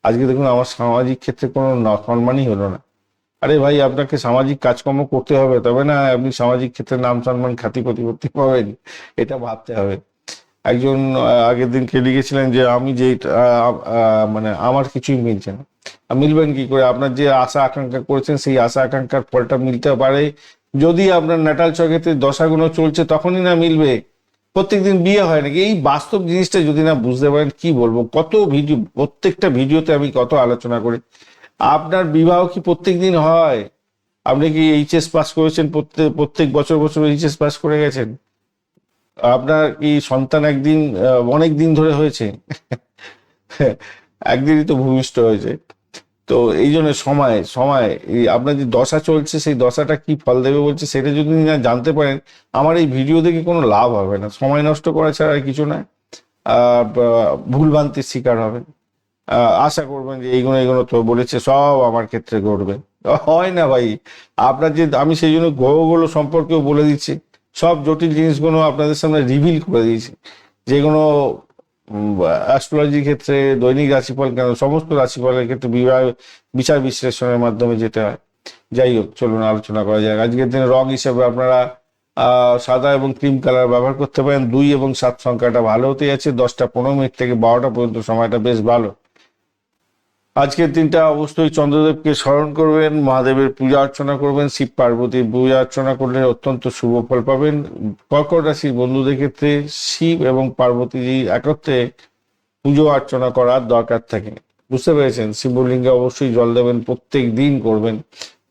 আজকে দেখুন আমার সামাজিক ক্ষেত্রে কোনো সম্মানই হলো না। আরে ভাই, আপনাকে সামাজিক কাজকর্ম করতে হবে, তবে না আপনি সামাজিক ক্ষেত্রে নাম সম্মান খ্যাতি প্রতিপত্তি পাবেন, এটা ভাবতে হবে। একজন আগের দিনকে লিখেছিলেন যে আমি যে মানে আমার কিছুই মিলছে না। মিলবেন কি করে? আপনার যে আশা আকাঙ্ক্ষা করেছেন সেই আশা আকাঙ্ক্ষার ফলটা মিলতে পারে যদি আপনার ন্যাটাল চক্রেতে দশাগুলো চলছে, তখনই না মিলবে। প্রত্যেকদিন বিয়ে হয় নাকি? এই বাস্তব জিনিসটা যদি না বুঝতে পারেন, কি বলবো। কত ভিডিও, প্রত্যেকটা ভিডিওতে আমি কত আলোচনা করি। আপনার বিবাহ কি প্রত্যেক দিন হয়? আপনি কি এইচএস পাস করেছেন? প্রত্যেক বছর বছর এইচএস পাস করে গেছেন? আপনার কি সন্তান একদিন অনেক দিন ধরে হয়েছে? একদিনই তো ভূমিষ্ঠ হয়েছে। তো এই জন্য সময় সময় এই আপনার যে দশা চলছে সেই দশাটা কি ফল দেবে বলছে, সেটা যদি না জানতে পারেন, আমার এই ভিডিও দেখে কোনো লাভ হবে না। সময় নষ্ট করা ছাড়া আর কিছু না। ভুলভ্রান্তির শিকার হবেন। আশা করবেন যে এইগুলো এইগুলো তো বলেছে সব আমার ক্ষেত্রে ঘটবে, হয় না ভাই। আপনার যে আমি সেই জন্য গ্রহগুলো সম্পর্কেও বলে দিচ্ছি, সব জটিল জিনিসগুলো আপনাদের সামনে রিভিল করে দিয়েছি। যেগুলো অ্যাস্ট্রোলজির ক্ষেত্রে, দৈনিক রাশিফল কেন, সমস্ত রাশিফলের ক্ষেত্রে বিচার বিশ্লেষণের মাধ্যমে যেটা হয়। যাই হোক, চলুন আলোচনা করা যাক। আজকের দিনে রং হিসেবে আপনারা সাদা এবং ক্রিম কালার ব্যবহার করতে পারেন। 2 এবং 7 সংখ্যাটা ভালো হতে যাচ্ছে। 10টা 15 মিনিট থেকে 12টা পর্যন্ত সময়টা বেশ ভালো। আজকের দিনটা অবশ্যই চন্দ্রদেবকে স্মরণ করবেন, মহাদেবের পূজা অর্চনা করবেন। শিব পার্বতীর পূজা অর্চনা করলে অত্যন্ত শুভ ফল পাবেন। কর্কট রাশির বন্ধুদের ক্ষেত্রে শিব এবং পার্বতীজি একত্রে পুজো অর্চনা করার দরকার থাকে। বুঝতে পেরেছেন? শিবলিঙ্গে অবশ্যই জল দেবেন, প্রত্যেক দিন করবেন,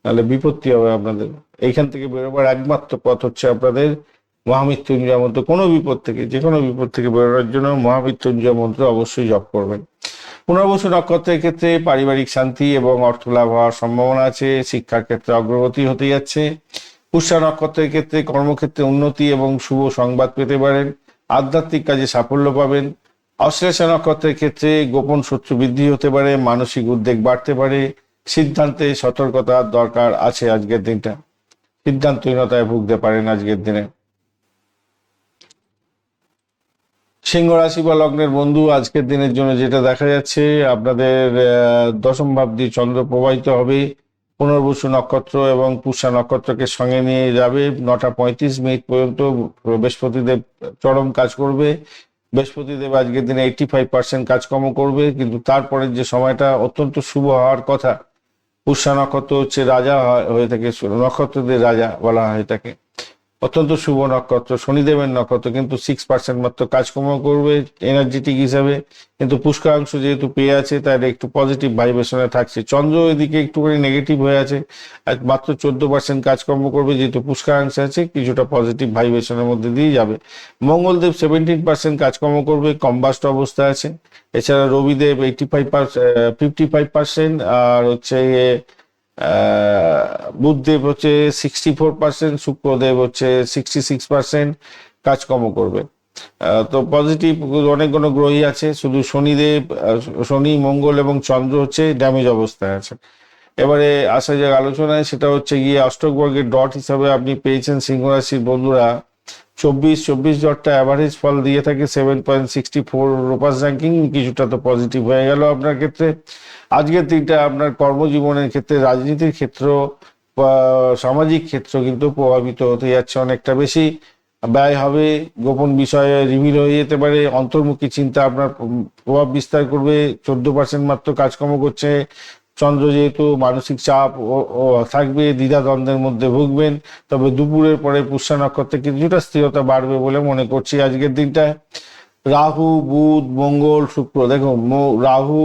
নাহলে বিপত্তি হবে আপনাদের। এইখান থেকে বেরোবার একমাত্র পথ হচ্ছে আপনাদের মহামৃত্যুঞ্জয় মন্ত্র। কোনো বিপদ থেকে, যে কোনো বিপদ থেকে বেরোনোর জন্য মহামৃত্যুঞ্জয় মন্ত্র অবশ্যই জপ করবেন। পুনর্বসু নক্ষত্রের ক্ষেত্রে পারিবারিক শান্তি এবং অর্থ লাভ হওয়ার সম্ভাবনা আছে। শিক্ষার ক্ষেত্রে অগ্রগতি হতে যাচ্ছে। পুষ্যা নক্ষত্রের ক্ষেত্রে কর্মক্ষেত্রে উন্নতি এবং শুভ সংবাদ পেতে পারেন। আধ্যাত্মিক কাজে সাফল্য পাবেন। অশ্লেষা নক্ষত্রের ক্ষেত্রে গোপন শত্রু বৃদ্ধি হতে পারে, মানসিক উদ্বেগ বাড়তে পারে। সিদ্ধান্তে সতর্কতার দরকার আছে আজকের দিনটা। সিদ্ধান্তহীনতায় ভুগতে পারেন আজকের দিনে। সিংহ রাশি বা লগ্নের বন্ধু, আজকের দিনের জন্য যেটা দেখা যাচ্ছে, আপনাদের দশম ভাব দিয়ে চন্দ্র প্রবাহিত হবে। পুনর্বসু নক্ষত্র এবং পুষ্যা নক্ষত্রকে সঙ্গে নিয়ে যাবে। 9টা 35 মিনিট পর্যন্ত বৃহস্পতিদেব চরম কাজ করবে। বৃহস্পতিদেব আজকের দিনে 85% কাজকর্ম করবে, কিন্তু তারপরে যে সময়টা অত্যন্ত শুভ হওয়ার কথা। পুষ্যা নক্ষত্র হচ্ছে রাজা হয়ে থাকে, নক্ষত্রদের রাজা বলা হয়ে থাকে। অত্যন্ত শুভ নক্ষত্র, শনিদেবের নক্ষত্র, কিন্তু 6% মাত্র কাজকর্ম করবে এনার্জেটিক হিসাবে, কিন্তু পুষ্করাংশ যেহেতু পেয়ে আছে তার একটু পজিটিভ ভাইব্রেশনে থাকছে। চন্দ্র এদিকে একটুখানি নেগেটিভ হয়ে আছে, আর মাত্র 14% কাজকর্ম করবে, যেহেতু পুষ্করাংশ আছে কিছুটা পজিটিভ ভাইব্রেশনের মধ্যে দিয়ে যাবে। মঙ্গলদেব 17% কাজকর্ম করবে, কম্বাস্ট অবস্থা আছে। এছাড়া রবিদেব 55% আর হচ্ছে বুধদেব হচ্ছে 64%, শুক্রদেব হচ্ছে 66% কাজকর্ম করবে। তো পজিটিভ অনেকগুলো গ্রহই আছে, শুধু শনিদেব, শনি, মঙ্গল এবং চন্দ্র হচ্ছে ড্যামেজ অবস্থায় আছে। এবারে আসা যাক আলোচনায়, সেটা হচ্ছে গিয়ে অষ্টক বর্গের ডট হিসাবে আপনি পেয়েছেন সিংহ রাশির বন্ধুরা 24 ডটটা অ্যাভারেজ ফল দিয়ে থাকে 7.64 রোপাস র্যাঙ্কিং, কিছুটা তো পজিটিভ হয়ে গেল আপনার ক্ষেত্রে। আজকের দিনটা আপনার কর্মজীবনের ক্ষেত্রে, রাজনীতির ক্ষেত্র, সামাজিক ক্ষেত্র কিন্তু প্রভাবিত হতে যাচ্ছে অনেকটা বেশি। ব্যয় হবে, গোপন বিষয়ে রিভিল হয়ে যেতে পারে, অন্তর্মুখী চিন্তা আপনার প্রভাব বিস্তার করবে। 14% মাত্র কাজকর্ম করছে চন্দ্র, যেহেতু মানসিক চাপ ও থাকবে, দ্বিধাদ্বন্দ্বের মধ্যে ভুগবেন। তবে দুপুরের পরে পুষ্যা নক্ষত্রে কিছুটা স্থিরতা বাড়বে বলে মনে করছি আজকের দিনটায়। রাহু, বুধ, মঙ্গল, শুক্র, দেখো রাহু,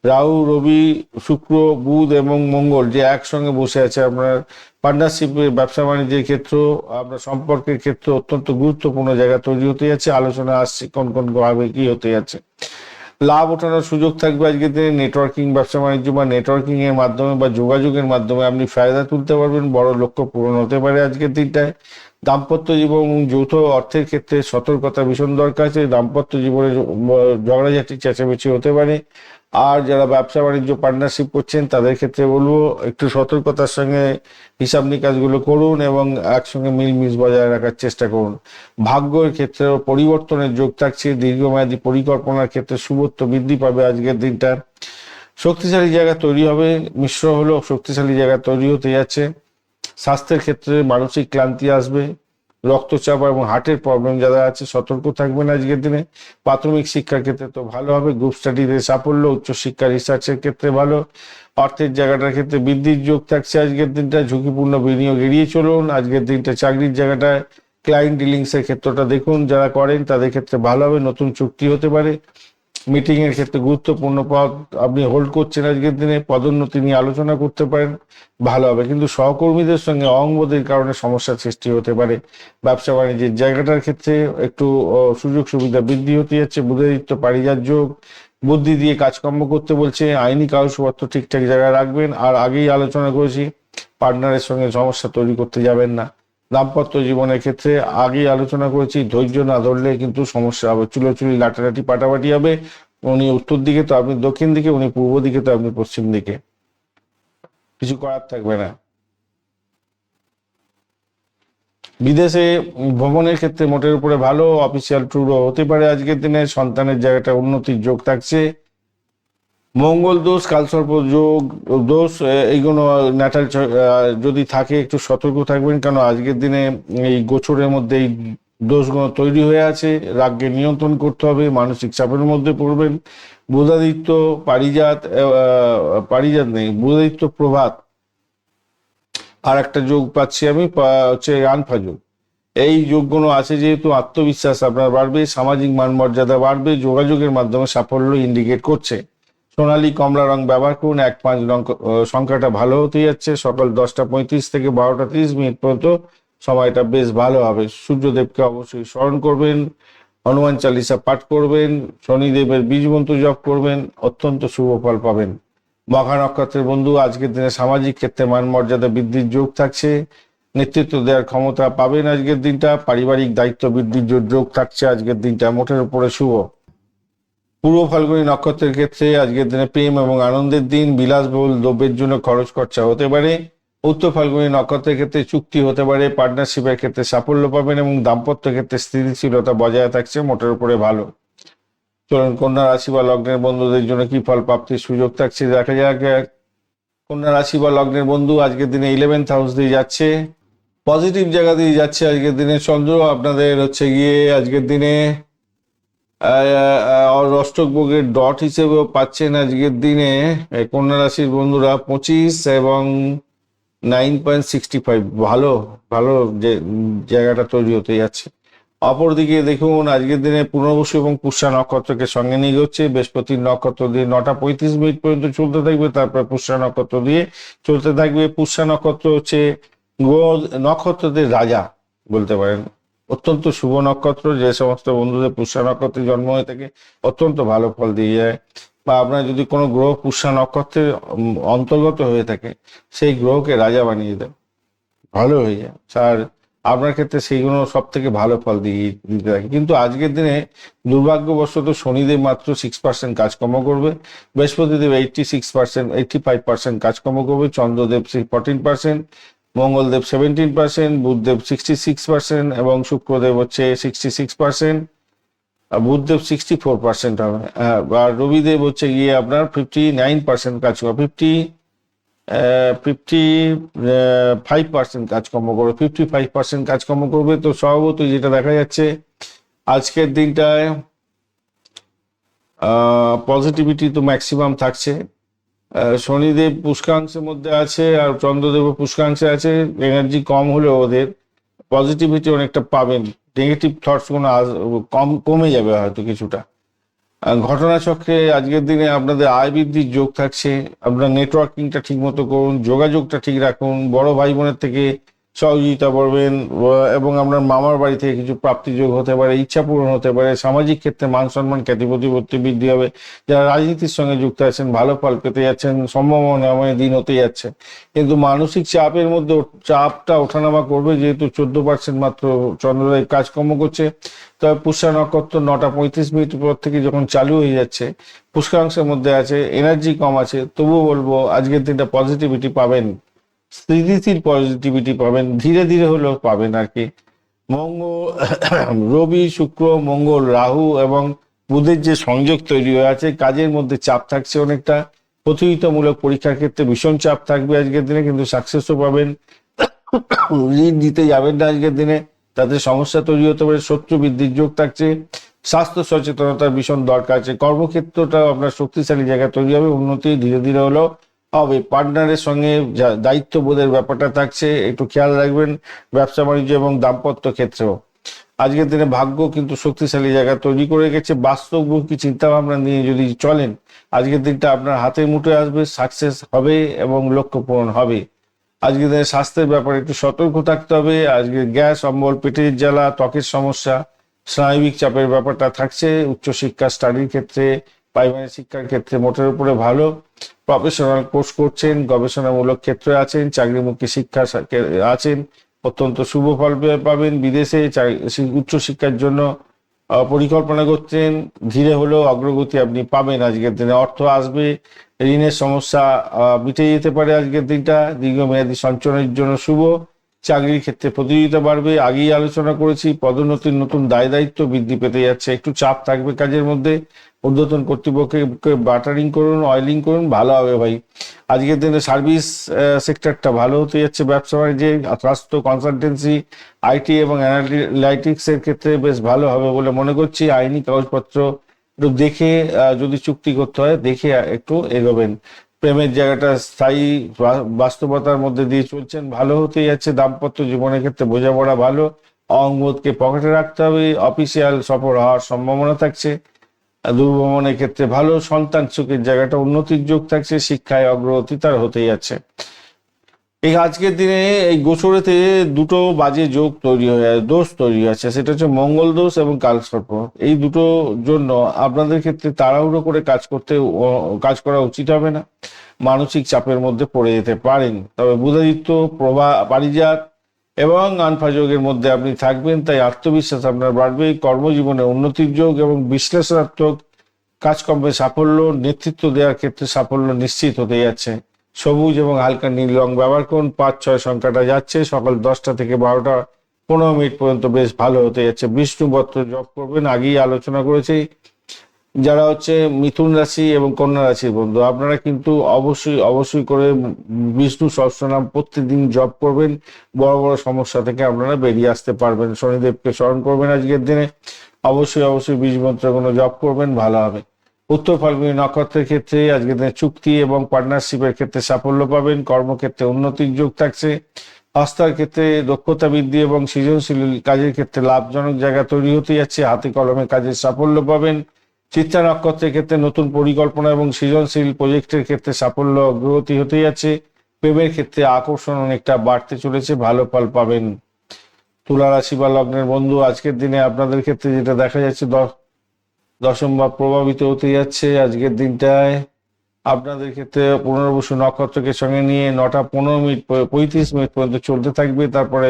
রাহু, রবি, শুক্র, বুধ এবং মঙ্গল যে একসঙ্গে বসে আছে আপনার পার্টনারশিপের, ব্যবসা বাণিজ্যের ক্ষেত্র, আপনার সম্পর্কের ক্ষেত্রে অত্যন্ত গুরুত্বপূর্ণ জায়গা তৈরি হতে যাচ্ছে। আলোচনা আসছে কোন কোন ভাবে কি হতে যাচ্ছে। লাভ ওঠানোর সুযোগ থাকবে আজকের দিনে। নেটওয়ার্কিং, ব্যবসা বাণিজ্য বা নেটওয়ার্কিং এর মাধ্যমে বা যোগাযোগের মাধ্যমে আপনি ফায়দা তুলতে পারবেন, বড় লক্ষ্য পূরণ হতে পারে আজকের দিনটায়। দাম্পত্য জীবন এবং যৌথ অর্থের ক্ষেত্রে সতর্কতা ভীষণ দরকার আছে। দাম্পত্য জীবনে ঝগড়াঝাটি চেঁচামেচি হতে পারে। আর যারা ব্যবসা বাণিজ্য পার্টনারশিপ করছেন তাদের ক্ষেত্রে বলবো একটু সতর্কতার সঙ্গে হিসাব নিকাশগুলো করুন এবং একসঙ্গে মিলমিশ বজায় রাখার চেষ্টা করুন। ভাগ্যের ক্ষেত্রেও পরিবর্তনের যোগ থাকছে, দীর্ঘমেয়াদী পরিকল্পনার ক্ষেত্রে শুভত্ব বৃদ্ধি পাবে আজকের দিনটা। শক্তিশালী জায়গা তৈরি হবে, মিশ্র হলেও শক্তিশালী জায়গা তৈরি হতে যাচ্ছে। স্বাস্থ্যের ক্ষেত্রে মানসিক ক্লান্তি আসবে, রক্তচাপ এবং হার্টের প্রবলেম যারা আছে সতর্ক থাকবেন আজকের দিনে। প্রাথমিক শিক্ষার ক্ষেত্রে তো ভালো হবে, গ্রুপ স্টাডিতে সাফল্য, উচ্চশিক্ষা রিসার্চের ক্ষেত্রে ভালো। অর্থের জায়গাটার ক্ষেত্রে বৃদ্ধির যোগ থাকছে আজকের দিনটা। ঝুঁকিপূর্ণ বিনিয়োগ এড়িয়ে চলুন আজকের দিনটা। চাকরির জায়গাটায় ক্লায়েন্ট ডিলিংস এর ক্ষেত্রটা দেখুন, যারা করেন তাদের ক্ষেত্রে ভালো হবে, নতুন চুক্তি হতে পারে। মিটিং এর ক্ষেত্রে গুরুত্বপূর্ণ পদ আপনি হোল্ড করছেন আজকের দিনে, পদোন্নতি নিয়ে আলোচনা করতে পারেন, ভালো হবে। কিন্তু সহকর্মীদের সঙ্গে অহংবোধের কারণে সমস্যার সৃষ্টি হতে পারে। ব্যবসা বাণিজ্যের জায়গাটার ক্ষেত্রে একটু সুযোগ সুবিধা বৃদ্ধি হতে যাচ্ছে। বুধাদিত্য পারিজাত যোগ, বুদ্ধি দিয়ে কাজকর্ম করতে বলছে। আইনি কাগজপত্র ঠিকঠাক জায়গায় রাখবেন। আর আগেই আলোচনা করেছি পার্টনারের সঙ্গে সমস্যা তৈরি করতে যাবেন না। দাম্পত্য জীবনের ক্ষেত্রে আগেই আলোচনা করেছি, ধৈর্য না ধরলে কিন্তু সমস্যা হবে, চুলোচুলি লাটালাটি পাটাপাটি হবে। উনি উত্তর দিকে তো আপনি দক্ষিণ দিকে, উনি পূর্ব দিকে তো আপনি পশ্চিম দিকে, কিছু করার থাকবে না। বিদেশে ভ্রমণের ক্ষেত্রে মোটের উপরে ভালো, অফিসিয়াল ট্যুরও হতে পারে আজকের দিনে। সন্তানের জায়গাটা উন্নতির যোগ থাকছে। মঙ্গল দোষ, কালসর্প যোগ, দোষ এইগুলো ন্যাটাল যদি থাকে একটু সতর্ক থাকবেন, কেন আজকের দিনে এই গোচরের মধ্যে এই দোষগুলো তৈরি হয়ে আছে। রাগকে নিয়ন্ত্রণ করতে হবে, মানসিক চাপের মধ্যে পড়বেন। বুধাদিত্য পারিজাত, পারিজাত নেই, বুধাদিত্য প্রভাত, আর একটা যোগ পাচ্ছি আমি হচ্ছে আনফা যোগ। এই যোগগুলো আছে যেহেতু আত্মবিশ্বাস আপনার বাড়বে, সামাজিক মান মর্যাদা বাড়বে, যোগাযোগের মাধ্যমে সাফল্য ইন্ডিকেট করছে। সোনালী কমলা রং ব্যবহার করুন, 1-5 রং সংখ্যাটা ভালো হতে যাচ্ছে। সকাল 10:35 থেকে 12:30 পর্যন্ত সময়টা বেশ ভালো হবে। সূর্যদেবকে অবশ্যই স্মরণ করবেন, হনুমান চালিসা পাঠ করবেন, শনিদেবের বীজ মন্ত্র জপ করবেন, অত্যন্ত শুভ ফল পাবেন। মঘা নক্ষত্রের বন্ধু আজকের দিনে সামাজিক ক্ষেত্রে মান মর্যাদা বৃদ্ধির যোগ থাকছে, নেতৃত্ব দেওয়ার ক্ষমতা পাবেন আজকের দিনটা। পারিবারিক দায়িত্ব বৃদ্ধির যোগ থাকছে আজকের দিনটা, মোটের উপরে শুভ। পূর্ব ফাল্গুনী নক্ষত্রের ক্ষেত্রে আজকের দিনে প্রেম এবং আনন্দের দিন, বিলাসবহুল দ্রব্যের জন্য খরচ খরচা হতে পারে। উত্তর ফাল্গুনী নক্ষত্রের ক্ষেত্রে চুক্তি হতে পারে, পার্টনারশিপের ক্ষেত্রে সাফল্য পাবেন এবং দাম্পত্য ক্ষেত্রে স্থিতিশীলতা বজায় থাকছে, মোটের উপরে ভালো। চলুন কন্যা রাশি বা লগ্নের বন্ধুদের জন্য কি ফল প্রাপ্তির সুযোগ থাকছে দেখা যাক। কন্যা রাশি বা লগ্নের বন্ধু আজকের দিনে 11th হাউস দিয়ে যাচ্ছে, পজিটিভ জায়গা দিয়ে যাচ্ছে আজকের দিনে। চন্দ্র আপনাদের হচ্ছে গিয়ে আজকের দিনে অষ্টক বর্গের ডট হিসেবেও পাচ্ছেন আজকের দিনে। কন্যা রাশির বন্ধুরা 25 এবং 9.65, ভালো ভালো যে জায়গাটা তৈরি হতে যাচ্ছে। অপরদিকে দেখুন আজকের দিনে পুনর্বসু এবং পুষ্যা নক্ষত্রকে সঙ্গে নিয়ে হচ্ছে, বৃহস্পতির নক্ষত্র দিয়ে 9টা 35 মিনিট পর্যন্ত চলতে থাকবে, তারপর পুষ্যা নক্ষত্র দিয়ে চলতে থাকবে। পুষ্যা নক্ষত্র হচ্ছে গ্রহ নক্ষত্রদের রাজা বলতে পারেন, অত্যন্ত শুভ নক্ষত্র। যে সমস্ত বন্ধুদের পুষ্যা নক্ষত্রে জন্ম হয়ে থাকে অত্যন্ত ভালো ফল দিয়ে যায়। বা আপনার যদি কোনো গ্রহ পুষ্যা নক্ষত্রের অন্তর্গত হয়ে থাকে, সেই গ্রহকে রাজা বানিয়ে দেয়, ভালো হয়ে যায়। আর আপনার ক্ষেত্রে সেইগুলো সব থেকে ভালো ফল দিয়ে দিতে থাকে। কিন্তু আজকের দিনে দুর্ভাগ্যবশত শনিদেব মাত্র 6% কাজকর্ম করবে, বৃহস্পতিদেব 85% কাজকর্ম করবে, চন্দ্রদেব 14%, মঙ্গলদেব 17%, বুধদেব 66% এবং শুক্রদেব হচ্ছে 66%, আর বুধদেব 64% হবে। আর রবিদেব হচ্ছে গিয়ে আপনার 59% কাজ করবে, 55% কাজকর্ম করবে, 55% কাজকর্ম করবে। তো স্বভাবতই যেটা দেখা যাচ্ছে আজকের দিনটায় পজিটিভিটি তো ম্যাক্সিমাম থাকছে। শনিদেব পুষ্কাংশের মধ্যে আছে আর চন্দ্রদেব পুষ্কাংশে আছে, এনার্জি কম হলেও ওদের পজিটিভিটি অনেকটা পাবেন, নেগেটিভ থটস কোনো কমে যাবে হয়তো কিছুটা। ঘটনাচক্রে আজকের দিনে আপনাদের আয় বৃদ্ধির যোগ থাকছে। আপনার নেটওয়ার্কিংটা ঠিক মতো করুন, যোগাযোগটা ঠিক রাখুন, বড় ভাই বোনের থেকে সহযোগিতা করবেন, এবং আপনার মামার বাড়ি থেকে কিছু প্রাপ্তি যোগ হতে পারে, ইচ্ছা পূরণ হতে পারে। সামাজিক ক্ষেত্রে মান সম্মান খ্যাতি প্রতিপত্তি বৃদ্ধি হবে। যারা রাজনীতির সঙ্গে যুক্ত আছেন ভালো ফল পেতে যাচ্ছেন, সম্ভাবনাময় দিন হতে যাচ্ছে। কিন্তু মানসিক চাপের মধ্যে চাপটা ওঠানামা করবে, যেহেতু 14% মাত্র চন্দ্রদেব কাজকর্ম করছে। তবে পুষ্যা নক্ষত্র 9টা 35 মিনিট পর থেকে যখন চালু হয়ে যাচ্ছে, পুষ্কাংশের মধ্যে আছে, এনার্জি কম আছে, তবুও বলবো আজকের দিনটা পজিটিভিটি পাবেন, স্থিতিশীল পজিটিভিটি পাবেন, ধীরে ধীরে হলেও পাবেন আর কি। মঙ্গল, রবি, শুক্র, মঙ্গল, রাহু এবং বুধের যে সংযোগ তৈরি হয়ে আছে, কাজের মধ্যে চাপ থাকছে অনেকটা। প্রতিযোগিতামূলক পরীক্ষার ক্ষেত্রে ভীষণ চাপ থাকবে আজকের দিনে, কিন্তু সাকসেসও পাবেন। ঋণ দিতে যাবেন না আজকের দিনে, তাতে সমস্যা তৈরি হতে পারে। শত্রু বৃদ্ধির যোগ থাকছে। স্বাস্থ্য সচেতনতার ভীষণ দরকার আছে। কর্মক্ষেত্রটা আপনার শক্তিশালী জায়গা তৈরি হবে, উন্নতি ধীরে ধীরে হলেও হবে। পার্টনারের সঙ্গে দায়িত্ববোধের ব্যাপারটা থাকছে, একটু খেয়াল রাখবেন ব্যবসা বাণিজ্য এবং দাম্পত্য ক্ষেত্রেও। আজকের দিনে ভাগ্য কিন্তু শক্তিশালী জায়গা তৈরি করে গেছে। বাস্তবমুখী চিন্তা ভাবনা নিয়ে যদি চলেন, আজকের দিনটা আপনার হাতের মুঠোয় আসবে, সাকসেস হবে এবং লক্ষ্য পূরণ হবে। আজকের দিনে স্বাস্থ্যের ব্যাপারে একটু সতর্ক থাকতে হবে। আজকে গ্যাস অম্বল, পেটের জ্বালা, ত্বকের সমস্যা, স্নায়বিক চাপের ব্যাপারটা থাকছে। উচ্চশিক্ষা স্টাডির ক্ষেত্রে, প্রাইমারি শিক্ষার ক্ষেত্রে মোটের উপরে ভালো। প্রফেশনাল কোর্স করছেন, গবেষণামূলক ক্ষেত্রে আছেন, চাকরিমুখী শিক্ষা আছেন, অত্যন্ত শুভ ফল পাবেন। বিদেশে উচ্চশিক্ষার জন্য পরিকল্পনা করছেন, ধীরে হলেও অগ্রগতি আপনি পাবেন। আজকের দিনে অর্থ আসবে, ঋণের সমস্যা মিটে যেতে পারে। আজকের দিনটা দীর্ঘমেয়াদী সঞ্চয়ের জন্য শুভ। চাকরির ক্ষেত্রে প্রতিযোগিতা বাড়বে, আগেই আলোচনা করেছি। পদোন্নতির নতুন দায় দায়িত্ব বৃদ্ধি পেতে যাচ্ছে, একটু চাপ থাকবে কাজের মধ্যে। ঊর্ধ্বতন কর্তৃপক্ষকে বাটারিং করুন, অয়েলিং করুন, ভালো হবে ভাই। আজকের দিনে সার্ভিস সেক্টরটা ভালো হতে যাচ্ছে, ব্যবসা বাণিজ্যে, স্বাস্থ্য, কনসালটেন্সি, আইটি এবং অ্যানালিটিক্স এর ক্ষেত্রে বেশ ভালো হবে বলে মনে করছি। আইনি কাগজপত্র একটু দেখে যদি চুক্তি করতে হয় দেখে একটু এগোবেন। প্রেমের জায়গাটা স্থায়ী বাস্তবতার মধ্যে দিয়ে চলছেন, ভালো হতে যাচ্ছে। দাম্পত্য জীবনের ক্ষেত্রে বোঝাপড়া ভালো। অঙ্গদকে পকেটে রাখতে হবে। অফিসিয়াল সফর হওয়ার সম্ভাবনা থাকছে। দূরভ্রমণের ক্ষেত্রে ভালো। সন্তান সুখের জায়গাটা উন্নতির যোগ থাকছে। শিক্ষায় অগ্রগতি তার হতে যাচ্ছে। এই আজকের দিনে এই গোচরেতে দুটো বাজে যোগ তৈরি হয়ে দোষ তৈরি আছে, সেটা হচ্ছে মঙ্গল দোষ এবং কালসর্প। এই দুটো জন্য আপনাদের ক্ষেত্রে তাড়াহুড়ো করে কাজ করা উচিত হবে না। মানসিক চাপের মধ্যে পড়ে যেতে পারেন। তবে বুধাদিত্য পারিজাত এবং আনফা যোগের মধ্যে আপনি থাকবেন, তাই আত্মবিশ্বাস আপনার বাড়বে। কর্মজীবনে উন্নতির যোগ এবং বিশ্লেষণাত্মক কাজকর্মে সাফল্য, নেতৃত্ব দেওয়ার ক্ষেত্রে সাফল্য নিশ্চিত হতে যাচ্ছে। সবুজ এবং হালকা নীল রং ব্যবহার করুন। 5-6 সংখ্যাটা যাচ্ছে। সকাল 10টা থেকে 12টা 15 মিনিট পর্যন্ত বেশ ভালো হতে যাচ্ছে। বিষ্ণু মন্ত্র জপ করবেন, আগেই আলোচনা করেছি। যারা হচ্ছে মিথুন রাশি এবং কন্যা রাশির বন্ধু, আপনারা কিন্তু অবশ্যই অবশ্যই করে বিষ্ণু সহস্রনাম প্রত্যেকদিন জপ করবেন। বড় বড় সমস্যা থেকে আপনারা বেরিয়ে আসতে পারবেন। শনিদেবকে স্মরণ করবেন আজকের দিনে। অবশ্যই অবশ্যই বীজ মন্ত্র কোনো জপ করবেন, ভালো হবে। উত্তর ফাল্গুনী নক্ষত্রের ক্ষেত্রে আজকের দিনে চুক্তি এবং পার্টনারশিপের ক্ষেত্রে সাফল্য পাবেন। কর্মক্ষেত্রে উন্নতির যোগ থাকছে। হস্তার ক্ষেত্রে দক্ষতা বৃদ্ধি এবং সৃজনশীল কাজের ক্ষেত্রে লাভজনক জায়গা তৈরি হতে যাচ্ছে। হাতে কলমে কাজের সাফল্য পাবেন। চিত্রা নক্ষত্রের ক্ষেত্রে নতুন পরিকল্পনা এবং সৃজনশীল প্রজেক্টের ক্ষেত্রে সাফল্য অগ্রগতি হতে যাচ্ছে। প্রেমের ক্ষেত্রে আকর্ষণ অনেকটা বাড়তে চলেছে, ভালো ফল পাবেন। তুলা রাশি বা লগ্নের বন্ধু, আজকের দিনে আপনাদের ক্ষেত্রে যেটা দেখা যাচ্ছে, দশম ভাব প্রভাবিত হতে যাচ্ছে। আজকের দিনটায় আপনাদের ক্ষেত্রে পুনর্বসু নক্ষত্রকে সঙ্গে নিয়ে 9টা 15 মিনিট 35 মিনিট পর্যন্ত চলতে থাকবে। তারপরে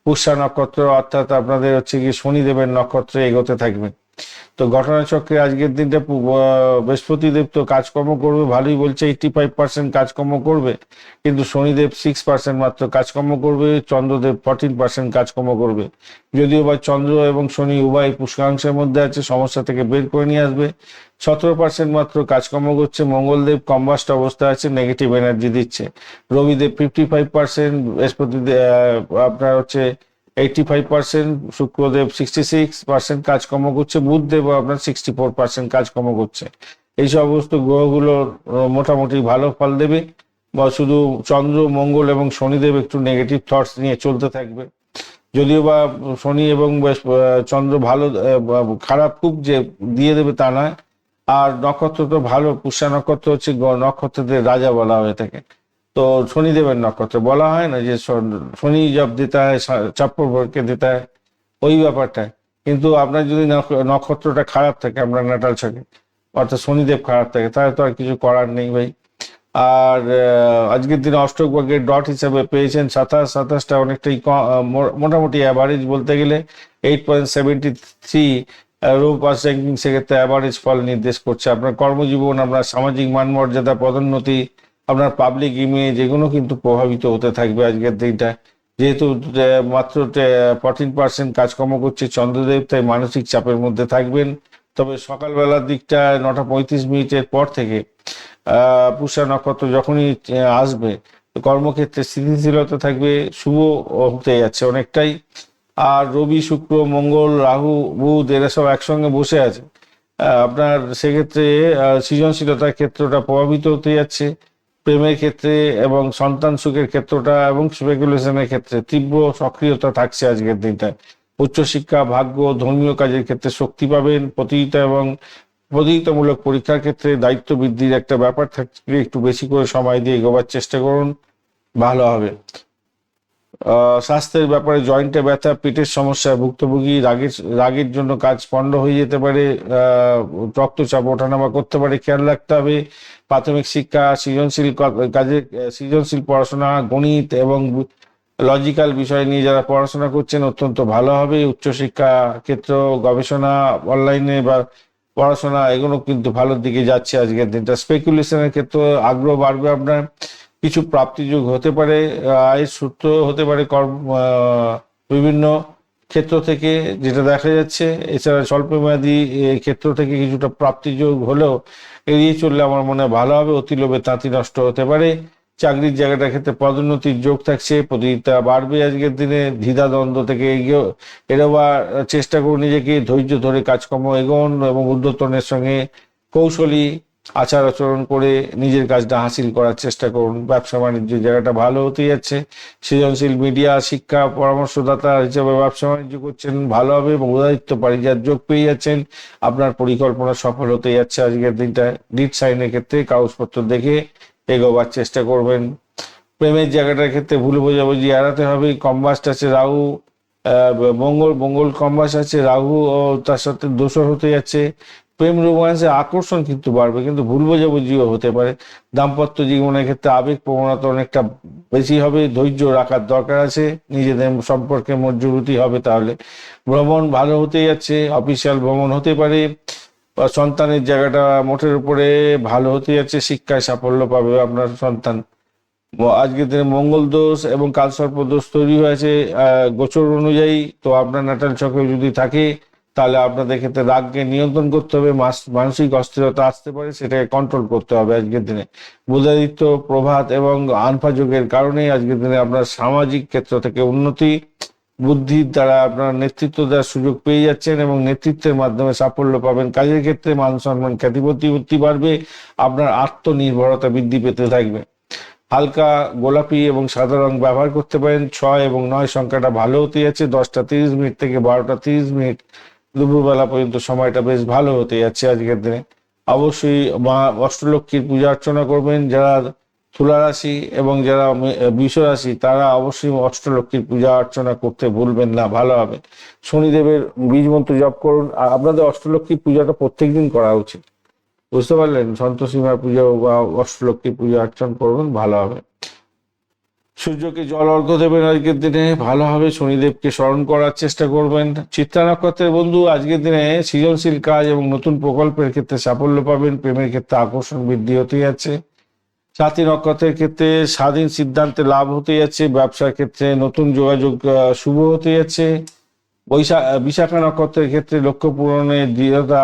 পুষ্যা নক্ষত্র অর্থাৎ আপনাদের হচ্ছে কি শনিদেবের নক্ষত্রে এগোতে থাকবে। তো ঘটনাচক্রে আজকের দিনটা বৃহস্পতিদেব তো কাজকর্ম করবে ভালোই, বলছে 85% কাজকর্ম করবে, কিন্তু শনিদেব 6% মাত্র কাজকর্ম করবে। চন্দ্রদেব 14% কাজকর্ম করবে। যদিও বা চন্দ্র এবং শনি উভয় পুষ্কাংশের মধ্যে আছে, সমস্যা থেকে বের করে নিয়ে আসবে। 17% মাত্র কাজকর্ম করছে। মঙ্গলদেব কম্বাস্ট অবস্থায় আছে, নেগেটিভ এনার্জি দিচ্ছে। রবিদেব 55%, বৃহস্পতিদেব আপনার হচ্ছে 85%, শুক্রদেব 66% কাজকর্ম করছে। বুধদেব আপনার 64% কাজকর্ম করছে। এই সমস্ত গ্রহগুলো মোটামুটি ভালো ফল দেবে, বা শুধু চন্দ্র মঙ্গল এবং শনিদেব একটু নেগেটিভ থটস নিয়ে চলতে থাকবে। যদিও বা শনি এবং চন্দ্র ভালো খারাপ খুব যে দিয়ে দেবে তা নয়। আর নক্ষত্র তো ভালো, পুষ্যা নক্ষত্র হচ্ছে নক্ষত্রদের রাজা বলা হয়ে থাকে। তো শনিদেবের নক্ষত্র বলা হয় না যে শনি জব দিতে হয় চাপ্পর ভরকে দিতে হয়, ওই ব্যাপারটা। কিন্তু আপনার যদি নক্ষত্রটা খারাপ থাকে আপনার নাটাল ছকে, অর্থাৎ শনিদেব খারাপ থাকে, তাহলে তো আর কিছু করার নেই ভাই। আর আজকের দিনে অষ্টক ভাগ্যের ডট হিসাবে পেয়েছেন 27টা, অনেকটাই মোটামুটি অ্যাভারেজ বলতে গেলে 8.73। রো পাস র্যাঙ্কিং সেক্ষেত্রে অ্যাভারেজ ফল নির্দেশ করছে। আপনার কর্মজীবন, আপনার সামাজিক মান মর্যাদা, পদোন্নতি, আপনার পাবলিক ইমেজ, এগুলো কিন্তু প্রভাবিত হতে থাকবে আজকের দিনটা। যেহেতু মাত্র 14% কাজকর্ম করছে চন্দ্রদেব, তাই মানসিক চাপের মধ্যে থাকবেন। তবে সকালবেলার দিকটা 9টা 35 মিনিটের পর থেকে পুষ্যা নক্ষত্র যখনই আসবে, কর্মক্ষেত্রে স্থিতিশীলতা থাকবে, শুভ হতে যাচ্ছে অনেকটাই। আর রবি শুক্র মঙ্গল রাহু বুধ এরা সব একসঙ্গে বসে আছে। আপনার সেক্ষেত্রে সৃজনশীলতার ক্ষেত্রটা প্রভাবিত হতে যাচ্ছে। প্রেমের ক্ষেত্রে এবং সন্তান সুখের ক্ষেত্রটা এবং স্পেকুলেশনের ক্ষেত্রে তীব্র সক্রিয়তা থাকছে আজকের দিনটায়। উচ্চশিক্ষা, ভাগ্য, ধর্মীয় কাজের ক্ষেত্রে শক্তি পাবেন। প্রতিযোগিতা এবং প্রতিযোগিতামূলক পরীক্ষার ক্ষেত্রে দায়িত্ব বৃদ্ধির একটা ব্যাপার থাকলে একটু বেশি করে সময় দিয়ে এগোবার চেষ্টা করুন, ভালো হবে। স্বাস্থ্যের ব্যাপারে জয়েন্টে ব্যথা, পেটের সমস্যা ভুক্তভোগী, রাগের জন্য কাজ পণ্ড হয়ে যেতে পারে, রক্তচাপ ওঠানামা করতে পারে, খেয়াল রাখতে হবে। প্রাথমিক শিক্ষা, সৃজনশীল কাজে, সৃজনশীল পড়াশোনা, গণিত এবং লজিক্যাল বিষয় নিয়ে যারা পড়াশোনা করছেন অত্যন্ত ভালো হবে। উচ্চশিক্ষা ক্ষেত্র, গবেষণা, অনলাইনে বা পড়াশোনা, এগুলো কিন্তু ভালোর দিকে যাচ্ছে আজকের দিনটা। স্পেকুলেশনের ক্ষেত্রে আগ্রহ বাড়বে আপনার। কিছু প্রাপ্তিযোগ হতে পারে, আয়ের সূত্র হতে পারে কর্ম বিভিন্ন ক্ষেত্র থেকে যেটা দেখা যাচ্ছে। এছাড়া স্বল্পমেয়াদী ক্ষেত্র থেকে কিছুটা প্রাপ্তিযোগ হলেও এড়িয়ে চললে আমার মনে হয় ভালো হবে। অতি লোভে তাঁতি নষ্ট হতে পারে। চাকরির জায়গাটার ক্ষেত্রে পদোন্নতির যোগ থাকছে, প্রতিযোগিতা বাড়বে আজকের দিনে। দ্বিধাদ্বন্দ্ব থেকে এগিয়ে এড়োবার চেষ্টা করুন, নিজেকে ধৈর্য ধরে কাজকর্ম এগোন এবং উদ্যতনের সঙ্গে কৌশলী আচার আচরণ করে নিজের কাজটা হাসিল করার চেষ্টা করুন। ব্যবসা বাণিজ্য জায়গাটা ভালো হতে যাচ্ছে। সৃজনশীল মিডিয়া, শিক্ষা, পরামর্শদাতা হিসেবে ব্যবসা বাণিজ্য করছেন, ভালো হবে এবং উদায়িত্ব পারিজাত যোগ পেয়ে যাচ্ছেন। আপনার পরিকল্পনা সফল হতে যাচ্ছে আজকের দিনটা। ডিড সাইনের ক্ষেত্রে কাগজপত্র দেখে এগোবার চেষ্টা করবেন। প্রেমের জায়গাটার ক্ষেত্রে ভুল বোঝাবুঝি এড়াতে হবে। কম্বাস্ট আছে রাহু, মঙ্গল কম্বাস আছে, রাহু ও তার সাথে দোষর হতে যাচ্ছে। প্রেম রোমান্সে আকর্ষণ কিন্তু বাড়বে, কিন্তু ভুল বোঝাবুঝিও হতে পারে। দাম্পত্য জীবনের ক্ষেত্রে আবেগ প্রবণতা অনেকটা বেশি হবে, ধৈর্য রাখার দরকার আছে। নিজেদের সম্পর্কে মজবুতি হবে তাহলে। ভ্রমণ ভালো হতে যাচ্ছে, অফিসিয়াল ভ্রমণ হতে পারে। বা সন্তানের জায়গাটা মোটের উপরে ভালো হতে যাচ্ছে, শিক্ষায় সাফল্য পাবে আপনার সন্তান। আজকের দিনে মঙ্গল দোষ এবং কালসর্প দোষ তৈরি হয়েছে গোচর অনুযায়ী। তো আপনার নাটাল চক্রে যদি থাকে তাহলে আপনাদের ক্ষেত্রে রাগকে নিয়ন্ত্রণ করতে হবে। মানসিক অস্থিরতা আসতে পারে, সেটাকে কন্ট্রোল করতে হবে আজকের দিনে। বুধাদিত্য প্রভাত এবং আনফা যোগের কারণে আজকের দিনে আপনার সামাজিক ক্ষেত্র থেকে উন্নতি, বুদ্ধির দ্বারা আপনার নেতৃত্ব দেওয়ার সুযোগ পেয়ে যাচ্ছেন এবং নেতৃত্বের মাধ্যমে সাফল্য পাবেন। কাজের ক্ষেত্রে মান সম্মান খ্যাতি প্রতিপত্তি বাড়বে, আপনার আত্মনির্ভরতা বৃদ্ধি পেতে থাকবে। হালকা গোলাপি এবং সাদা রং ব্যবহার করতে পারেন। 6 এবং 9 সংখ্যাটা ভালো হতে যাচ্ছে। 10টা 30 মিনিট থেকে 12টা 30 মিনিট দুপুরবেলা পর্যন্ত সময়টা বেশ ভালো হতে যাচ্ছে আজকের দিনে। অবশ্যই মা অষ্টলক্ষ্মীর পূজা অর্চনা করবেন। যারা তুলা রাশি এবং যারা বৃষ রাশি তারা অবশ্যই অষ্টলক্ষ্মীর পূজা অর্চনা করতে ভুলবেন না, ভালো হবে। শনিদেবের বীজ মন্ত্র জপ করুন। আর আপনাদের অষ্টলক্ষ্মী পূজাটা প্রত্যেকদিন করা উচিত, বুঝতে পারলেন? সন্তোষীমার পুজো বা অষ্টলক্ষ্মী পূজা অর্চনা করবেন, ভালো হবে। সূর্যকে জল অর্ঘ্য দেবেন আজকের দিনে, ভালো হবে। শনিদেবকে স্মরণ করার চেষ্টা করবেন। চিত্রা নক্ষত্রের বন্ধু আজকের দিনে সৃজনশীল কাজ এবং নতুন প্রকল্পের ক্ষেত্রে সাফল্য পাবেন। প্রেমের ক্ষেত্রে আকর্ষণ বৃদ্ধি হতে যাচ্ছে। সাথী নক্ষত্রের ক্ষেত্রে স্বাধীন সিদ্ধান্তে লাভ হতে যাচ্ছে। ব্যবসার ক্ষেত্রে নতুন যোগাযোগ শুভ হতে যাচ্ছে। বিশাখা নক্ষত্রের ক্ষেত্রে লক্ষ্য পূরণের দৃঢ়তা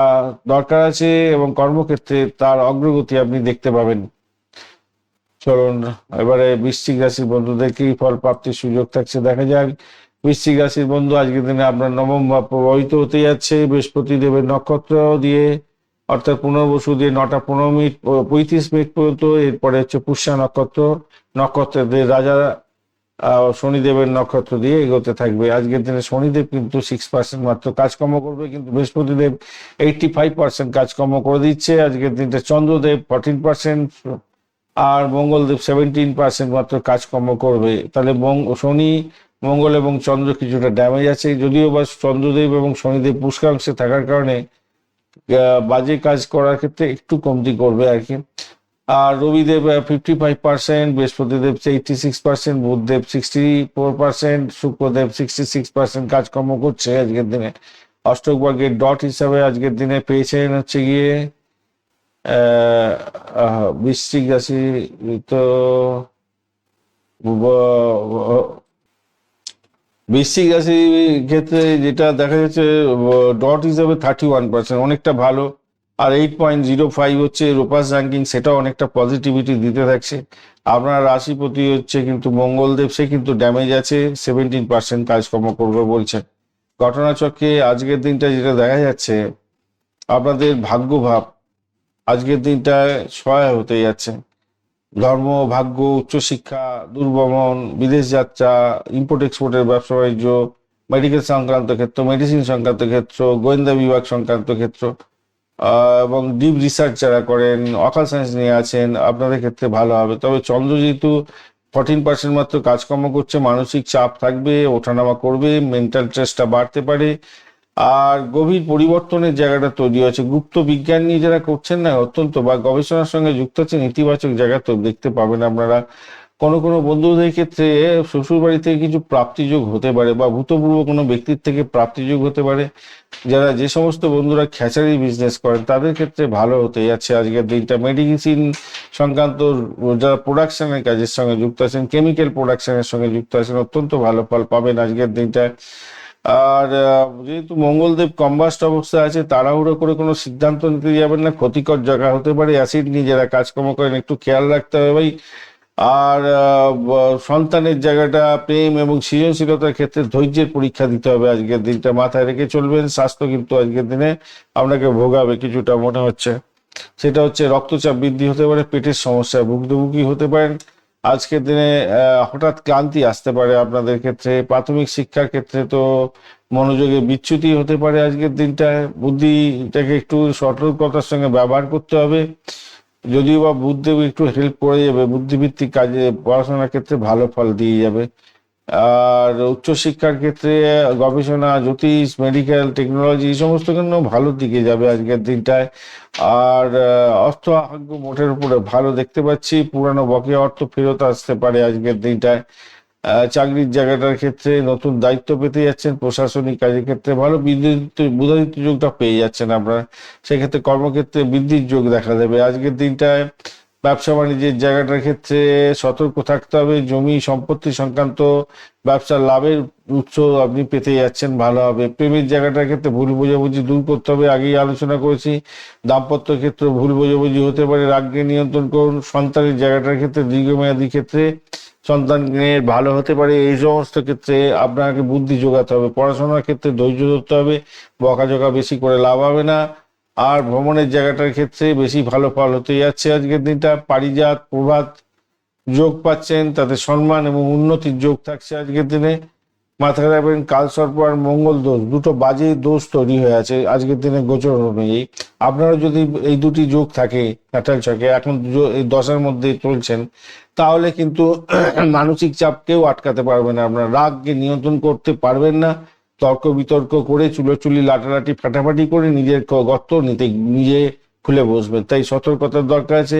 দরকার আছে এবং কর্মক্ষেত্রে তার অগ্রগতি আপনি দেখতে পাবেন। চলুন এবারে বৃশ্চিক রাশির বন্ধুদের কি ফল প্রাপ্তির সুযোগ থাকছে দেখা যাক। বৃশ্চিক রাশির বন্ধু আজকের দিনে আপনার নবম ভাব প্রভাবিত হতে যাচ্ছে বৃহস্পতি দেবের নক্ষত্র দিয়ে, অর্থাৎ পুনর্বসু দিয়ে 9টা 15 মিনিট 35 মিনিট পর্যন্ত। এরপরে হচ্ছে পুষ্যা নক্ষত্র, নক্ষত্রের রাজা শনিদেবের নক্ষত্র দিয়ে এগোতে থাকবে। আজকের দিনে শনিদেব কিন্তু 6% মাত্র কাজকর্ম করবে, কিন্তু বৃহস্পতিদেব 85% কাজকর্ম করে দিচ্ছে। আজকের দিনটা চন্দ্রদেব 14% আর মঙ্গলদেব 17% মাত্র কাজকর্ম করবে। তাহলে শনি, মঙ্গল এবং চন্দ্র কিছুটা ড্যামেজ আছে, যদিও বা চন্দ্রদেব এবং শনিদেব পুষ্কাংশে থাকার কারণে বাজে কাজ করার ক্ষেত্রে একটু কমতি করবে আর কি। আর রবিদেব 55%, বৃহস্পতিদেব 86%, বুধদেব 64%, শুক্রদেব 66% কাজকর্ম করছে আজকের দিনে। অষ্টক ভাগ্যের ডট হিসাবে আজকের দিনে পেয়েছেন হচ্ছে গিয়ে বৃশ্চিক রাশি। তো বৃশ্চিক রাশির ক্ষেত্রে যেটা দেখা যাচ্ছে ডট হিসাবে 31%, অনেকটা ভালো। আর 8.05 হচ্ছে রোপাস র্যাঙ্কিং, সেটাও অনেকটা পজিটিভিটি দিতে থাকছে। আপনার রাশিপতি হচ্ছে কিন্তু মঙ্গলদেব, সে কিন্তু ড্যামেজ আছে, 17% কাজকর্ম করবে বলছে। ঘটনাচক্রে আজকের দিনটা যেটা দেখা যাচ্ছে, আপনাদের ভাগ্যভাব আজকের দিনটায় সহায় হতে যাচ্ছে। ধর্ম, ভাগ্য, উচ্চশিক্ষা, দূরভ্রমণ, বিদেশ যাত্রা, ইম্পোর্ট এক্সপোর্টের ব্যবসা বাণিজ্য, মেডিকেল সংক্রান্ত ক্ষেত্র, মেডিসিন সংক্রান্ত ক্ষেত্র, গোয়েন্দা বিভাগ সংক্রান্ত ক্ষেত্র এবং ডিপ রিসার্চ যারা করেন, অকাল সায়েন্স নিয়ে আছেন, আপনাদের ক্ষেত্রে ভালো হবে। তবে চন্দ্র যেহেতু 14% মাত্র কাজকর্ম করছে, মানসিক চাপ থাকবে, ওঠানামা করবে, মেন্টাল স্ট্রেসটা বাড়তে পারে। আর গভীর পরিবর্তনের জায়গাটা তৈরি হয়েছে। গুপ্ত বিজ্ঞান নিয়ে যারা করছেন না অত্যন্ত বা গবেষণার সঙ্গে যুক্ত আছেন, ইতিবাচক জায়গা তো দেখতে পাবেন আপনারা। কোনো কোনো বন্ধুদের ক্ষেত্রে শ্বশুর বাড়ি থেকে কিছু প্রাপ্তিযোগ হতে পারে বা ভূতপূর্ব কোনো ব্যক্তির থেকে প্রাপ্তিযোগ হতে পারে। যারা যে সমস্ত বন্ধুরা খ্যাচারি বিজনেস করেন তাদের ক্ষেত্রে ভালো হতে যাচ্ছে আজকের দিনটা। মেডিসিন সংক্রান্ত যারা প্রোডাকশনের কাজের সঙ্গে যুক্ত আছেন, কেমিক্যাল প্রোডাকশনের সঙ্গে যুক্ত আছেন, অত্যন্ত ভালো ফল পাবেন আজকের দিনটায়। আর যেহেতু মঙ্গলদেব কম্বাস্ট অবস্থায় আছে, তাড়াহুড়ো করে কোনো সিদ্ধান্ত নিতে যাবেন না, ক্ষতিকর জায়গা হতে পারে। অ্যাসিড নিয়ে যারা কাজকর্ম করেন একটু খেয়াল রাখতে হবে ভাই। আর সন্তানের জায়গাটা, প্রেম এবং সৃজনশীলতার ক্ষেত্রে ধৈর্যের পরীক্ষা দিতে হবে আজকের দিনটা, মাথায় রেখে চলবেন। স্বাস্থ্য কিন্তু আজকের দিনে আপনাকে ভোগাবে কিছুটা মনে হচ্ছে। সেটা হচ্ছে রক্তচাপ বৃদ্ধি হতে পারে, পেটের সমস্যায় ভুক্তভোগী হতে পারেন। আজকের দিনে হঠাৎ ক্লান্তি আসতে পারে আপনাদের ক্ষেত্রে। প্রাথমিক শিক্ষার ক্ষেত্রে তো মনোযোগে বিচ্যুতি হতে পারে আজকের দিনটায়। বুদ্ধিটাকে একটু সতর্কতার সঙ্গে ব্যবহার করতে হবে। যদিও বা বুদ্ধদেব একটু হেল্প করে যাবে, বুদ্ধিভিত্তিক কাজে পড়াশোনার ক্ষেত্রে ভালো ফল দিয়ে যাবে। আর উচ্চশিক্ষার ক্ষেত্রে গবেষণা, জ্যোতিষ, মেডিকেল, টেকনোলজি এই সমস্ত জন্য ভালো দিকে যাবে আজকের দিনটায়। আর অর্থ আহার্য মোটের উপরে ভালো দেখতে পাচ্ছি। পুরানো বকেয়া অর্থ ফেরত আসতে পারে আজকের দিনটায়। চাকরির জায়গাটার ক্ষেত্রে নতুন দায়িত্ব পেতে যাচ্ছেন, প্রশাসনিক কাজের ক্ষেত্রে ভালো বুধাদিত্য যোগটা পেয়ে যাচ্ছেন আপনারা। সেক্ষেত্রে কর্মক্ষেত্রে বৃদ্ধির যোগ দেখা দেবে আজকের দিনটায়। ব্যবসা বাণিজ্যের জায়গাটার ক্ষেত্রে সতর্ক থাকতে হবে। জমি সম্পত্তি সংক্রান্ত ব্যবসার লাভের উৎস আপনি পেতে যাচ্ছেন, ভালো হবে। প্রেমের জায়গাটার ক্ষেত্রে ভুল বোঝাবুঝি দূর করতে হবে, আগেই আলোচনা করেছি। দাম্পত্য ক্ষেত্রে ভুল বোঝাবুঝি হতে পারে, রাগকে নিয়ন্ত্রণ করুন। সন্তানের জায়গাটার ক্ষেত্রে দীর্ঘমেয়াদী ক্ষেত্রে সন্তানের ভালো হতে পারে। এই সমস্ত ক্ষেত্রে আপনাকে বুদ্ধি যোগাতে হবে। পড়াশোনার ক্ষেত্রে ধৈর্য ধরতে হবে, বকাঝকা বেশি করে লাভ হবে না। আর ভ্রমণের জায়গাটার ক্ষেত্রে বেশি ভালো ফল হতে যাচ্ছে আজকের দিনটা। পারিজাত প্রভাত যোগ পাচ্ছেন, তাতে সম্মান এবং উন্নতির যোগ থাকছে আজকের দিনে। মাথায় রাখবেন কালসর্প আর মঙ্গল দোষ, দুটো বাজে দোষ তৈরি হয়ে আছে আজকের দিনে গোচর অনুযায়ী। আপনারা যদি এই দুটি যোগ থাকে ন্যাটাল ছকে, এখন এই দশার মধ্যে চলছেন, তাহলে কিন্তু মানসিক চাপকেও আটকাতে পারবেন না, আপনার রাগকে নিয়ন্ত্রণ করতে পারবেন না। তর্ক বিতর্ক করে চুলোচুলি লাটালাটি ফাটাফাটি করে নিজের গর্ত নিজে খুলে বসবেন, তাই সতর্কতার দরকার আছে।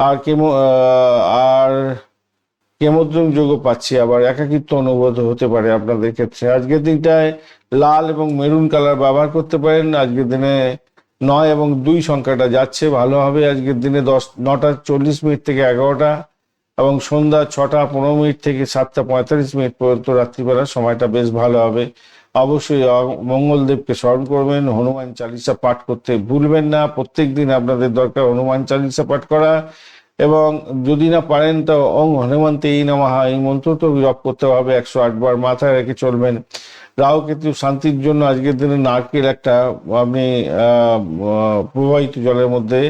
আর আর কেমোদ্রম যোগও পাচ্ছি, আবার একাকিত্ব অনুভূত হতে পারে আপনাদের ক্ষেত্রে। আজকের দিনটায় লাল এবং মেরুন কালার ব্যবহার করতে পারেন। আজকের দিনে 9 এবং 2 সংখ্যাটা যাচ্ছে, ভালো হবে। আজকের দিনে 9টা 40 মিনিট থেকে 11টা এবং সন্ধ্যা 6টা 15 মিনিট থেকে 7টা 45 মিনিট পর্যন্ত রাত্রিবেলা সময়টা বেশ ভালো হবে। অবশ্যই মঙ্গলদেবকে স্মরণ করবেন, হনুমান চালিসা পাঠ করতে ভুলবেন না। প্রত্যেক দিন আপনাদের দরকার হনুমান চালিসা পাঠ করা, এবং যদি না পারেন তো ওং হনুমন্তেই নমঃ এই মন্ত্র তো জপ করতে হবে 108 বার, মাথায় রেখে চলবেন। রাহু কেতু শান্তির জন্য আজকের দিনে নারকেল একটা আপনি প্রবাহিত জলের মধ্যে,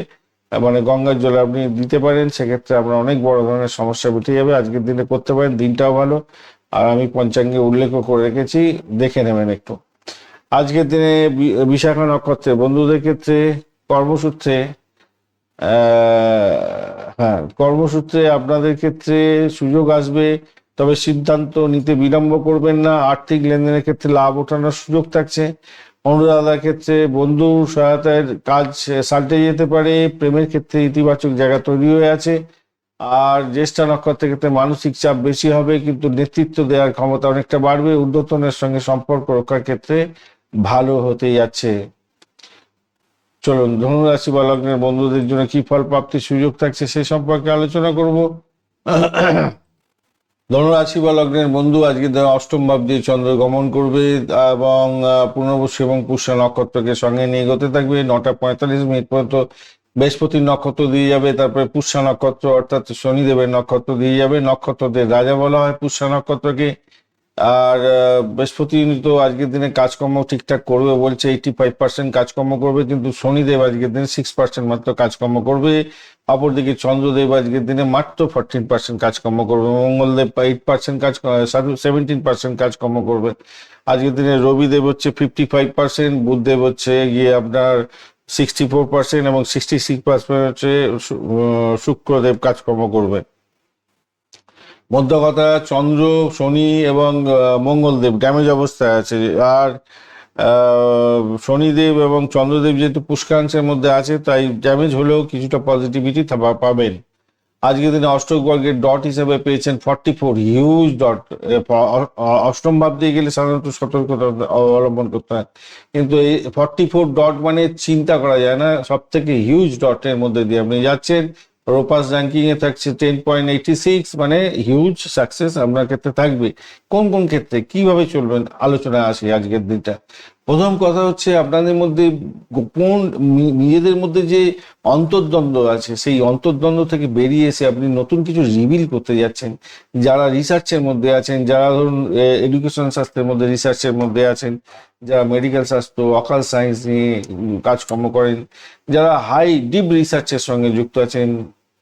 মানে গঙ্গার জলে আপনি দিতে পারেন, সেক্ষেত্রে আপনার অনেক বড় ধরনের সমস্যা মিটে যাবে। আজকের দিনে করতে পারেন, দিনটাও ভালো। আর আমি পঞ্চাঙ্গে উল্লেখও করে রেখেছি, দেখে নেবেন একটু। আজকের দিনে বিশাখা নক্ষত্রে বন্ধুদের ক্ষেত্রে কর্মসূত্রে হ্যাঁ, কর্মসূত্রে আপনাদের ক্ষেত্রে সুযোগ আসবে, তবে সিদ্ধান্ত নিতে বিলম্ব করবেন না। আর্থিক লেনদেনের ক্ষেত্রে লাভ ওঠানোর সুযোগ থাকছে। অনুরাধার ক্ষেত্রে বন্ধুর সহায়তায় কাজ সাল্টে যেতে পারে। প্রেমের ক্ষেত্রে ইতিবাচক জায়গা তৈরি হয়ে আছে। আর জ্যেষ্ঠা নক্ষত্রের ক্ষেত্রে মানসিক চাপ বেশি হবে, কিন্তু নেতৃত্ব দেওয়ার ক্ষমতা অনেকটা বাড়বে। ঊর্ধ্বতনের সঙ্গে সম্পর্ক রক্ষার ক্ষেত্রে ভালো হতে যাচ্ছে। চলুন ধনুরাশি বা লগ্নের বন্ধুদের জন্য কি ফল প্রাপ্তির সুযোগ থাকছে সে সম্পর্কে আলোচনা করব। ধনুরাশি বা লগ্নের বন্ধু আজকে অষ্টম ভাব দিয়ে চন্দ্র গমন করবে এবং পুনর্বসু এবং পুষ্যা নক্ষত্রকে সঙ্গে নিয়ে এগোতে থাকবে। 9টা 45 মিনিট পর্যন্ত বৃহস্পতির নক্ষত্র দিয়ে যাবে, তারপরে পুষ্যা নক্ষত্র অর্থাৎ শনিদেবের নক্ষত্র দিয়ে যাবে। নক্ষত্রদের রাজা বলা হয় পুষ্যা নক্ষত্রকে। আর বৃহস্পতি তো আজকের দিনে কাজকর্ম ঠিকঠাক করবে বলছে, 85% কাজকর্ম করবে, কিন্তু শনিদেব আজকের দিনে 6% মাত্র কাজকর্ম করবে। অপরদিকে চন্দ্রদেব আজকের দিনে মাত্র 14% কাজকর্ম করবে। মঙ্গলদেব 8% কাজ 17% কাজকর্ম করবে। আজকের দিনে রবিদেব হচ্ছে 55%, বুধদেব হচ্ছে গিয়ে আপনার 64% এবং 66% হচ্ছে শুক্রদেব কাজকর্ম করবে। মধ্য কথা, চন্দ্র, শনি এবং মঙ্গলদেব ড্যামেজ অবস্থায় আছে। আর শনিদেব এবং চন্দ্রদেব যেহেতু পুষ্কাংশের মধ্যে আছে, তাই ড্যামেজ হলেও কিছুটা পজিটিভিটি পাবেন। আজকের দিনে অষ্টক বর্গের ডট হিসেবে পেয়েছেন 44, হিউজ ডট। অষ্টম ভাব দিয়ে গেলে সাধারণত সতর্কতা অবলম্বন করতে হয়, কিন্তু এই 44 ডট মানে চিন্তা করা যায় না, সব থেকে হিউজ ডটের মধ্যে দিয়ে আপনি যাচ্ছেন। রোপাস র্যাঙ্কিং এ থাকছে 10.86, মানে হিউজ সাকসেস আপনার ক্ষেত্রে থাকবে। কোন কোন ক্ষেত্রে কিভাবে চলবেন আলোচনায় আসি আজকের দিনটা। প্রথম কথা হচ্ছে আপনাদের মধ্যে কোন নিজেদের মধ্যে যে অন্তর্দ্বন্দ্ব আছে, সেই অন্তর্দ্বন্দ্ব থেকে বেরিয়ে এসে আপনি নতুন কিছু রিভিল করতে যাচ্ছেন। যারা রিসার্চের মধ্যে আছেন, যারা ধরুন এডুকেশন শাস্ত্রের মধ্যে রিসার্চের মধ্যে আছেন, যারা মেডিকেল শাস্ত্র অকাল সায়েন্স নিয়ে কাজকর্ম করেন, যারা হাই ডিপ রিসার্চের সঙ্গে যুক্ত আছেন,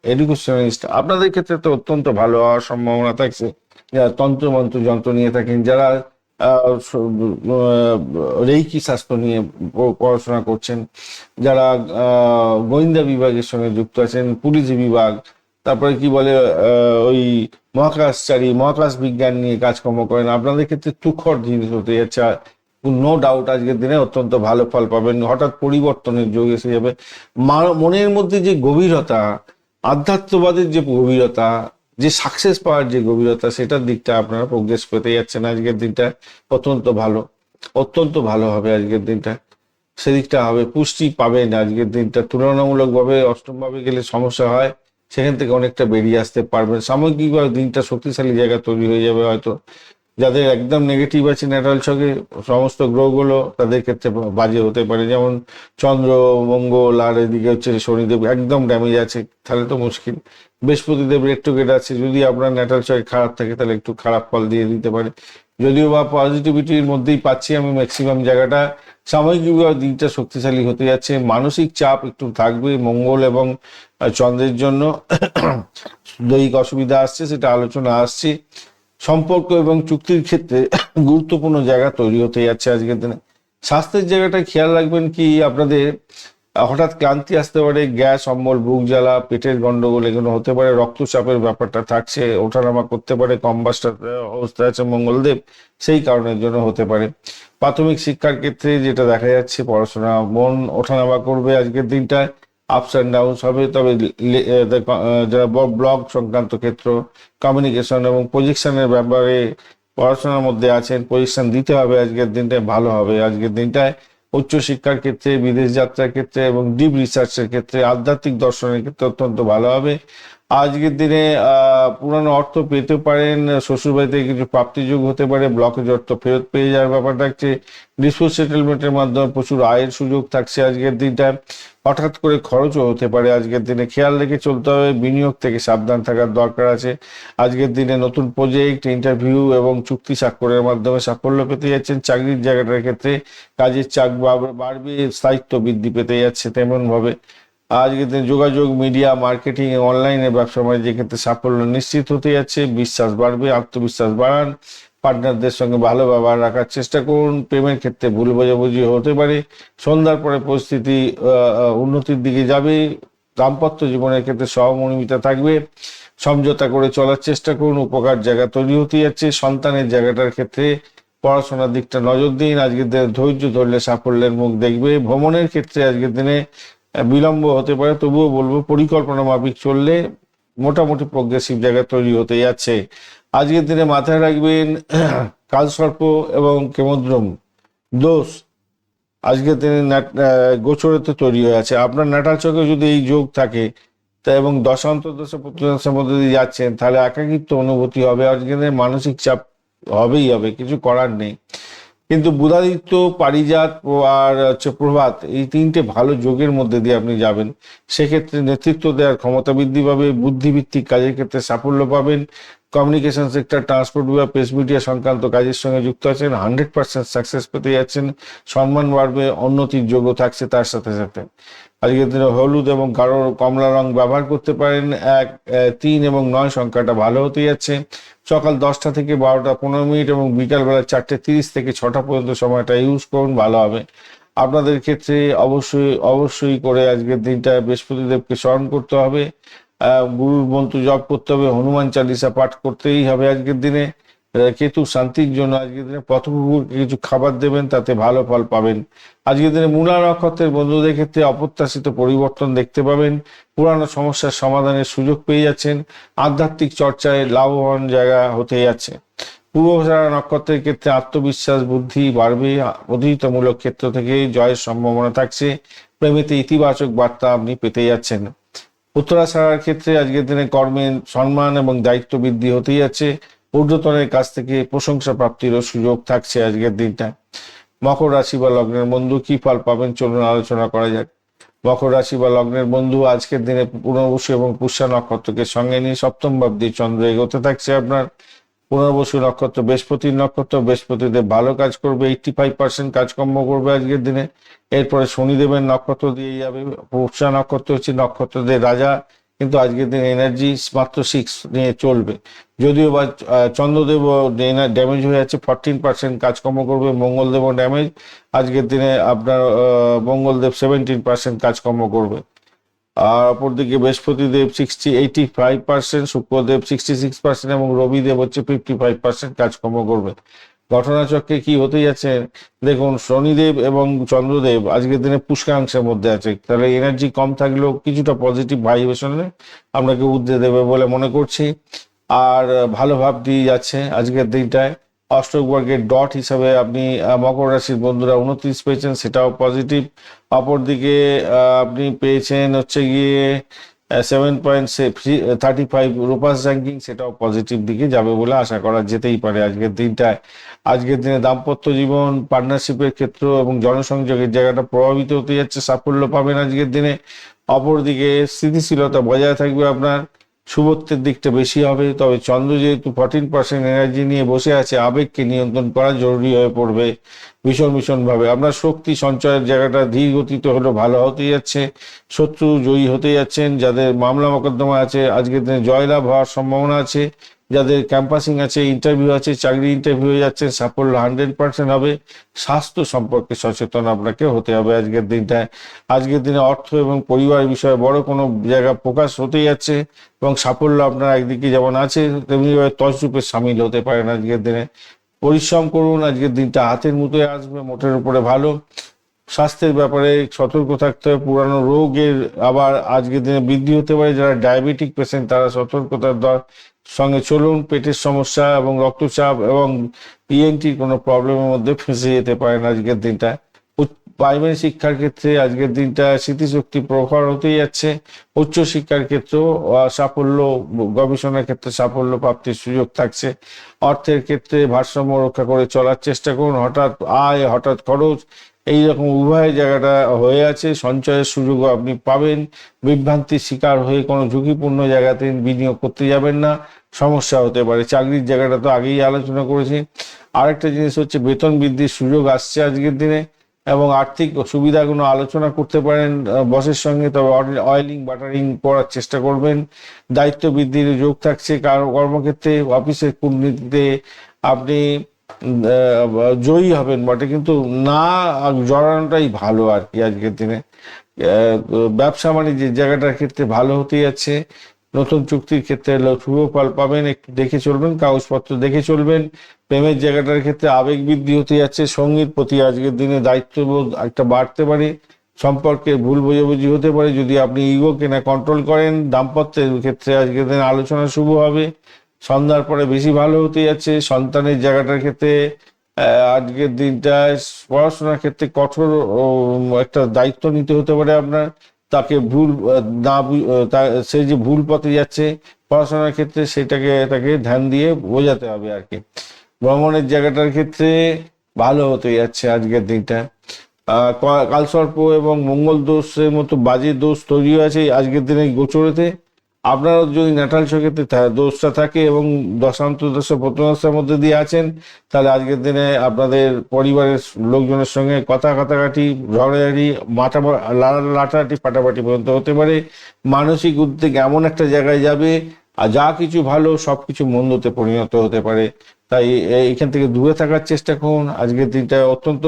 এডুকেশনিস্ট, আপনাদের ক্ষেত্রে তো অত্যন্ত ভালো হওয়ার সম্ভাবনা থাকছে। যারা তন্ত্রমন্ত্র যন্ত্র নিয়ে থাকেন, যারা রেইকি শাস্ত্র নিয়ে পড়াশোনা করছেন, যারা গোয়েন্দা বিভাগের সঙ্গে যুক্ত আছেন, পুলিশ বিভাগ, তারপরে কি বলে ওই মহাকাশচারী, মহাকাশ বিজ্ঞান নিয়ে কাজকর্ম করেন, আপনাদের ক্ষেত্রে তুখর জিনিস হতে যাচ্ছে। নো ডাউট আজকের দিনে অত্যন্ত ভালো ফল পাবেন। হঠাৎ পরিবর্তনের যোগ এসে যাবে। মনের মধ্যে যে গভীরতা, আধ্যাত্মবাদের যে গভীরতা, যে সাকসেস পাওয়ার যে গভীরতা, সেটার দিকটা আপনারা প্রোগ্রেস পেতে যাচ্ছেন। আজকের দিনটা অত্যন্ত ভালো, অত্যন্ত ভালো হবে আজকের দিনটা, সেদিকটা হবে। পুষ্টি পাবেন আজকের দিনটা। তুলনামূলকভাবে অষ্টম ভাবে গেলে সমস্যা হয়, সেখান থেকে অনেকটা বেরিয়ে আসতে পারবেন। সামগ্রিকভাবে দিনটা শক্তিশালী জায়গা তৈরি হয়ে যাবে। হয়তো যাদের একদম নেগেটিভ আছে ন্যাটাল ছকে সমস্ত গ্রহগুলো, তাদের ক্ষেত্রে বাজে হতে পারে। যেমন চন্দ্র, মঙ্গল, আর এদিকে হচ্ছে শনিদেব একদম ড্যামেজ আছে, তাহলে তো মুশকিল। বৃহস্পতিদেব রেট্রোগেট আছে, যদি আপনার ন্যাটাল ছক খারাপ থাকে তাহলে একটু খারাপ ফল দিয়ে দিতে পারে। যদিও বা পজিটিভিটির মধ্যেই পাচ্ছি আমি ম্যাক্সিমাম জায়গাটা। সাময়িকভাবে দিনটা শক্তিশালী হতে যাচ্ছে। মানসিক চাপ একটু থাকবে মঙ্গল এবং চন্দ্রের জন্য। দৈহিক অসুবিধা আসছে, সেটা আলোচনা আসছে। সম্পর্ক এবং চুক্তির ক্ষেত্রে গুরুত্বপূর্ণ জায়গা তৈরি হতে যাচ্ছে আজকের দিনে। স্বাস্থ্যের জায়গাটা খেয়াল রাখবেন কি আপনাদের হঠাৎ ক্লান্তি আসতে পারে, গ্যাস, অম্বল, বুক জ্বালা, পেটের গন্ডগোল এগুলো হতে পারে। রক্তচাপের ব্যাপারটা থাকছে, ওঠানামা করতে পারে। কম্বাস্ট অবস্থায় আছে মঙ্গলদেব, সেই কারণের জন্য হতে পারে। প্রাথমিক শিক্ষার ক্ষেত্রে যেটা দেখা যাচ্ছে, পড়াশোনা মন ওঠানামা করবে আজকের দিনটায়, আপস অ্যান্ড ডাউনস হবে। তবে যারা ব্লগ সংক্রান্ত ক্ষেত্র, কমিউনিকেশন এবং পজিশনের ব্যাপারে পড়াশোনার মধ্যে আছেন, পজিশন দিতে হবে আজকের দিনটায়, ভালো হবে আজকের দিনটায়। উচ্চশিক্ষার ক্ষেত্রে, বিদেশ যাত্রার ক্ষেত্রে এবং ডিপ রিসার্চের ক্ষেত্রে, আধ্যাত্মিক দর্শনের ক্ষেত্রে অত্যন্ত ভালো হবে আজকের দিনে। পুরানো অর্থ পেতে পারেন, শ্বশুরবাড়ি থেকে কিছু প্রাপ্তিযোগ হতে পারে, ব্লকেজ অর্থ ফেরত পেয়ে যাওয়ার ব্যাপার থাকছে। ডিসপুট সেটেলমেন্টের মাধ্যমে প্রচুর আয়ের সুযোগ থাকছে আজকের দিনটায়। হঠাৎ করে খরচও হতে পারে আজকের দিনে, খেয়াল রেখে চলতে হবে। বিনিয়োগ থেকে সাবধান থাকার দরকার আছে। আজকের দিনে নতুন প্রজেক্ট, ইন্টারভিউ এবং চুক্তি স্বাক্ষরের মাধ্যমে সাফল্য পেতে যাচ্ছেন। চাকরির জায়গাটার ক্ষেত্রে কাজের চাপ বাড়বে, স্থায়িত্ব বৃদ্ধি পেতে যাচ্ছে তেমনভাবে। আজকের দিনে যোগাযোগ, মিডিয়া, মার্কেটিং, অনলাইনে ব্যবসা বাণিজ্যের ক্ষেত্রে সাফল্য নিশ্চিত হতে যাচ্ছে। বিশ্বাস বাড়বে, আত্মবিশ্বাস বাড়ান। পার্টনারদের সঙ্গে ভালো ব্যবহার রাখার চেষ্টা করুন। প্রেমের ক্ষেত্রে ভুল বোঝাবুঝি হতে পারে। সন্ধ্যার পরে পরিস্থিতি উন্নতির দিকে যাবে। দাম্পত্য জীবনের ক্ষেত্রে সহমর্মিতা থাকবে। সমঝোতা করে চলার চেষ্টা করুন, উপকার জায়গা তৈরি হতে যাচ্ছে। সন্তানের জায়গাটার ক্ষেত্রে পড়াশোনার দিকটা নজর দিন। আজকের দিনে ধৈর্য ধরলে সাফল্যের মুখ দেখবে। ভ্রমণের ক্ষেত্রে আজকের দিনে বিলম্ব হতে পারে, তবুও বলবো পরিকল্পনা মাফিক চললে মোটামুটি প্রগ্রেসিভ জায়গা তৈরি হতে যাচ্ছে। আজকের দিনে মাথায় রাখবেন কালসর্প এবং কেমদ্রম দোষ আজকের দিনে গোচরেতে তৈরি হয়ে আছে। আপনার নাটাল চক্রে যদি এই যোগ থাকে তা এবং দশান্তর্দশা প্রতিদশার মধ্যে দিয়ে যাচ্ছেন, তাহলে একাকিত্ব অনুভূতি হবে। আজকের দিনে মানসিক চাপ হবেই হবে, কিছু করার নেই। কিন্তু বুধাদিত্য, পারিজাত আর হচ্ছে প্রভাত, এই তিনটে ভালো যোগের মধ্যে দিয়ে আপনি যাবেন। সেক্ষেত্রে নেতৃত্ব দেওয়ার ক্ষমতা বৃদ্ধি পাবে, বুদ্ধিভিত্তিক কাজের ক্ষেত্রে সাফল্য পাবেন। কমিউনিকেশন সেক্টর, ট্রান্সপোর্ট বিভাগ, প্রেস মিডিয়া সংক্রান্ত কাজের সঙ্গে যুক্ত আছেন, 100% সাকসেস পেতে যাচ্ছেন। সম্মান বাড়বে, উন্নতির যোগ্য থাকছে। তার সাথে সাথে আজকের দিনে হলুদ এবং গাঢ় কমলা রং ব্যবহার করতে পারেন। 1, 3 এবং 9 সংখ্যাটা ভালো হতে যাচ্ছে। সকাল 10টা থেকে 12টা 15 মিনিট এবং বিকালবেলা 4টে 30 থেকে 6টা পর্যন্ত সময়টা ইউজ করুন, ভালো হবে। আপনাদের ক্ষেত্রে অবশ্যই অবশ্যই করে আজকের দিনটা বৃহস্পতিদেবকে স্মরণ করতে হবে। গুরুর মন্ত্র জপ করতে হবে, হনুমান চালিসা পাঠ করতেই হবে আজকের দিনে। কেতু শান্তির জন্য আজকের দিনে পথকুকুরকে কিছু খাবার দেবেন, তাতে ভালো ফল পাবেন। আজকের দিনে মূলা নক্ষত্রের বন্ধুদের ক্ষেত্রে অপ্রত্যাশিত পরিবর্তন দেখতে পাবেন। পুরানো সমস্যার সমাধানের সুযোগ পেয়ে যাচ্ছেন। আধ্যাত্মিক চর্চায় লাভবান জায়গা হতে যাচ্ছে। পূর্বধারা নক্ষত্রের ক্ষেত্রে আত্মবিশ্বাস বুদ্ধি বাড়বে। প্রতিযোগিতামূলক ক্ষেত্র থেকে জয়ের সম্ভাবনা থাকছে। প্রেমেতে ইতিবাচক বার্তা আপনি পেতে যাচ্ছেন। উত্তরাষাঢ়ার ক্ষেত্রে আজকের দিনে কর্মে সম্মান এবং দায়িত্ব বৃদ্ধি হতেই যাচ্ছে। ঊর্ধ্বতনের কাছ থেকে প্রশংসা প্রাপ্তিরও সুযোগ থাকছে আজকের দিনটা। মকর রাশি বা লগ্নের বন্ধু কি ফল পাবেন, চলুন আলোচনা করা যাক। মকর রাশি বা লগ্নের বন্ধু আজকের দিনে পুনর্বসু এবং পুষ্যা নক্ষত্রকে সঙ্গে নিয়ে সপ্তম ভাবদি চন্দ্র এগোতে থাকছে আপনার। পুনর্বসু নক্ষত্র বৃহস্পতির নক্ষত্র, বৃহস্পতিদেব ভালো কাজ করবে, 85% কাজকর্ম করবে আজকের দিনে। এরপরে শনিদেবের নক্ষত্র দিয়ে যাবে। পুষ্যা নক্ষত্র হচ্ছে নক্ষত্রদের রাজা, কিন্তু আজকের দিনে এনার্জি মাত্র 6 নিয়ে চলবে। যদিও বা চন্দ্রদেব ড্যামেজ হয়ে যাচ্ছে, 14% কাজকর্ম করবে। মঙ্গলদেবও ড্যামেজ আজকের দিনে আপনার। মঙ্গলদেব 17% কাজকর্ম করবে। আর অপরদিকে বৃহস্পতিদেব 85%, শুক্রদেব 66% এবং রবিদেব হচ্ছে 55% কাজকর্ম করবে। ঘটনাচক্রে কি হতে যাচ্ছে দেখুন, শনিদেব এবং চন্দ্রদেব আজকের দিনে পুষ্কাংশের মধ্যে আছে, তাহলে এনার্জি কম থাকলেও কিছুটা পজিটিভ ভাইব্রেশনে আপনাকে উদ্দে দেবে বলে মনে করছি। আর ভালো ভাব দিয়ে যাচ্ছে আজকের দিনটায়। অষ্টক বর্গের ডট হিসাবে আপনি মকর রাশির বন্ধুরা 29 পেয়েছেন, সেটাও পজিটিভ। অপরদিকে আপনি পেয়েছেন হচ্ছে গিয়ে 7.35 রূপাস র্যাঙ্কিং, সেটাও পজিটিভ দিকে যাবে বলে আশা করা যেতেই পারে আজকের দিনটায়। আজকের দিনে দাম্পত্য জীবন, পার্টনারশিপের ক্ষেত্র এবং জনসংযোগের জায়গাটা প্রভাবিত হতে যাচ্ছে, সাফল্য পাবেন আজকের দিনে। অপরদিকে স্থিতিশীলতা বজায় থাকবে আপনার, শুভত্বের দিকটা বেশি হবে। তবে চন্দ্র যেহেতু 14% এনার্জি নিয়ে বসে আছে, আবেগকে নিয়ন্ত্রণ করা জরুরি হয়ে পড়বে ভীষণ ভাবে। আপনার শক্তি সঞ্চয়ের জায়গাটা ধীর গতিতে হলেও ভালো হতে যাচ্ছে, শত্রু জয়ী হতে যাচ্ছেন। যাদের মামলা মোকদ্দমা আছে আজকের দিনে জয়লাভ হওয়ার সম্ভাবনা আছে। যাদের ক্যাম্পাসিং আছে, ইন্টারভিউ আছে, চাকরি ইন্টারভিউ হয়ে যাচ্ছে, সাফল্য 100% হবে। স্বাস্থ্য সম্পর্কে সচেতন আপনাকে হতে হবে আজকের দিনটায়। আজকের দিনে অর্থ এবং পরিবার বিষয়ে বড় কোনো জায়গা প্রকাশ হতে যাচ্ছে এবং সাফল্য আপনার একদিকে যেমন আছে তেমনি তছরূপে সামিল হতে পারেন আজকের দিনে। পরিশ্রম করুন, আজকের দিনটা হাতের মুঠোয় আসবে, মোটের উপরে ভালো। স্বাস্থ্যের ব্যাপারে সতর্ক থাকতে হবে, পুরানো রোগের আবার আজকের দিনে বৃদ্ধি হতে পারে। যারা ডায়াবেটিক পেশেন্ট তারা সতর্কতার সঙ্গে চলুন। পেটের সমস্যা এবং রক্তচাপ এবং ইএনটির কোনো প্রবলেমের মধ্যে ফেঁসে যেতে পারেন আজকের দিনটা। প্রাইমারি শিক্ষার ক্ষেত্রে আজকের দিনটা স্মৃতিশক্তি প্রখর হতেই যাচ্ছে। উচ্চশিক্ষার ক্ষেত্রেও সাফল্য, গবেষণার ক্ষেত্রে সাফল্য প্রাপ্তির সুযোগ থাকছে। অর্থের ক্ষেত্রে ভারসাম্য রক্ষা করে চলার চেষ্টা করুন। হঠাৎ আয় হঠাৎ খরচ এইরকম উভয় জায়গাটা হয়ে আছে, সঞ্চয়ের সুযোগও আপনি পাবেন। বিভ্রান্তির শিকার হয়ে কোনো ঝুঁকিপূর্ণ জায়গাতে বিনিয়োগ করতে যাবেন না, সমস্যা হতে পারে। চাকরির জায়গাটা তো আগেই আলোচনা করেছি। আরেকটা জিনিস হচ্ছে বেতন বৃদ্ধির সুযোগ আসছে আজকের দিনে এবং আর্থিক সুবিধাগুলো আলোচনা করতে পারেন বসের সঙ্গে। তবে অয়েলিং বাটারিং করার চেষ্টা করবেন। দায়িত্ব বৃদ্ধির যোগ থাকছে কর্মক্ষেত্রে, অফিসের কূটনীতিতে আপনি জয়ী হবেন বটে, কিন্তু না জড়ানোটাই ভালো আর কি আজকের দিনে। ব্যবসা বাণিজ্যের জায়গাটার ক্ষেত্রে ভালো হতে যাচ্ছে। নতুন চুক্তির ক্ষেত্রে শুভ ফল পাবেন, একটু দেখে চলবেন, কাগজপত্র দেখে চলবেন। প্রেমের জায়গাটার ক্ষেত্রে আবেগ বৃদ্ধি হতে যাচ্ছে। সঙ্গীর প্রতি আজকের দিনে দায়িত্ববোধ একটা বাড়তে পারে। সম্পর্কে ভুল বোঝাবুঝি হতে পারে যদি আপনি ইগোকে না কন্ট্রোল করেন। দাম্পত্যের ক্ষেত্রে আজকের দিনে আলোচনা শুভ হবে, সন্ধ্যার পরে বেশি ভালো হতে যাচ্ছে। সন্তানের জায়গাটার ক্ষেত্রে আজকের দিনটায় পড়াশোনার ক্ষেত্রে কঠোর একটা দায়িত্ব নিতে হতে পারে আপনার। তাকে ভুল না সে যে ভুল পথে যাচ্ছে পড়াশোনার ক্ষেত্রে, তাকে ধ্যান দিয়ে বোঝাতে হবে আর কি। ভ্রমণের জায়গাটার ক্ষেত্রে ভালো হতে যাচ্ছে আজকের দিনটা। কালসর্প এবং মঙ্গল দোষের মতো বাজে দোষ তৈরি আছে আজকের দিনে গোচরেতে। আপনারও যদি ন্যাটাল ছকেতে দোষটা থাকে এবং দশা প্রত্যদশার মধ্যে দিয়ে আছেন, তাহলে আজকের দিনে আপনাদের পরিবারের লোকজনের সঙ্গে কাটাকাটি, ঝগড়াঝাড়ি, লাটালাটি ফাটাফাটি পর্যন্ত হতে পারে। মানসিক উদ্বেগ এমন একটা জায়গায় যাবে আর যা কিছু ভালো সব কিছু মন্দতে পরিণত হতে পারে। তাই এখান থেকে দূরে থাকার চেষ্টা করুন। আজকের দিনটা অত্যন্ত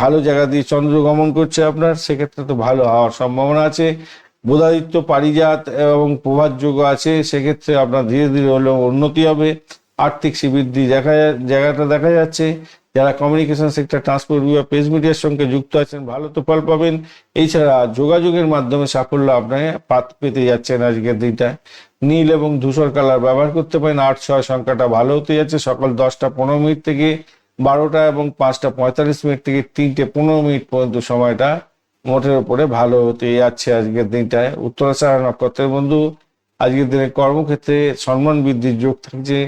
ভালো জায়গা দিয়ে চন্দ্র গমন করছে আপনার, সেক্ষেত্রে তো ভালো হওয়ার সম্ভাবনা আছে। বুধাদিত্য পারিজাত এবং প্রভাত যোগ আছে, সেক্ষেত্রে আপনার ধীরে ধীরে হলেও উন্নতি হবে। আর্থিক শ্রীবৃদ্ধি জায়গাটা দেখা যাচ্ছে। যারা কমিউনিকেশন সেক্টর, ট্রান্সপোর্ট বা প্রেস মিডিয়ার সঙ্গে যুক্ত আছেন ভালো তো ফল পাবেন। এছাড়া যোগাযোগের মাধ্যমে সাফল্য আপনাকে পেতে যাচ্ছেন আজকের দিনটা। নীল এবং ধূসর কালার ব্যবহার করতে পারেন। 8-6 সংখ্যাটা ভালো হতে যাচ্ছে। সকাল 10টা 15 মিনিট থেকে 12টা এবং 5টা 45 মিনিট থেকে 3টে 15 মিনিট পর্যন্ত সময়টা মোটের উপরে ভালো হতে যাচ্ছে আজকের দিনটায়। উত্তরাষাঢ় নক্ষত্রের বন্ধু আজকের দিনে কর্মক্ষেত্রে সম্মান বৃদ্ধির যোগ থাকছে।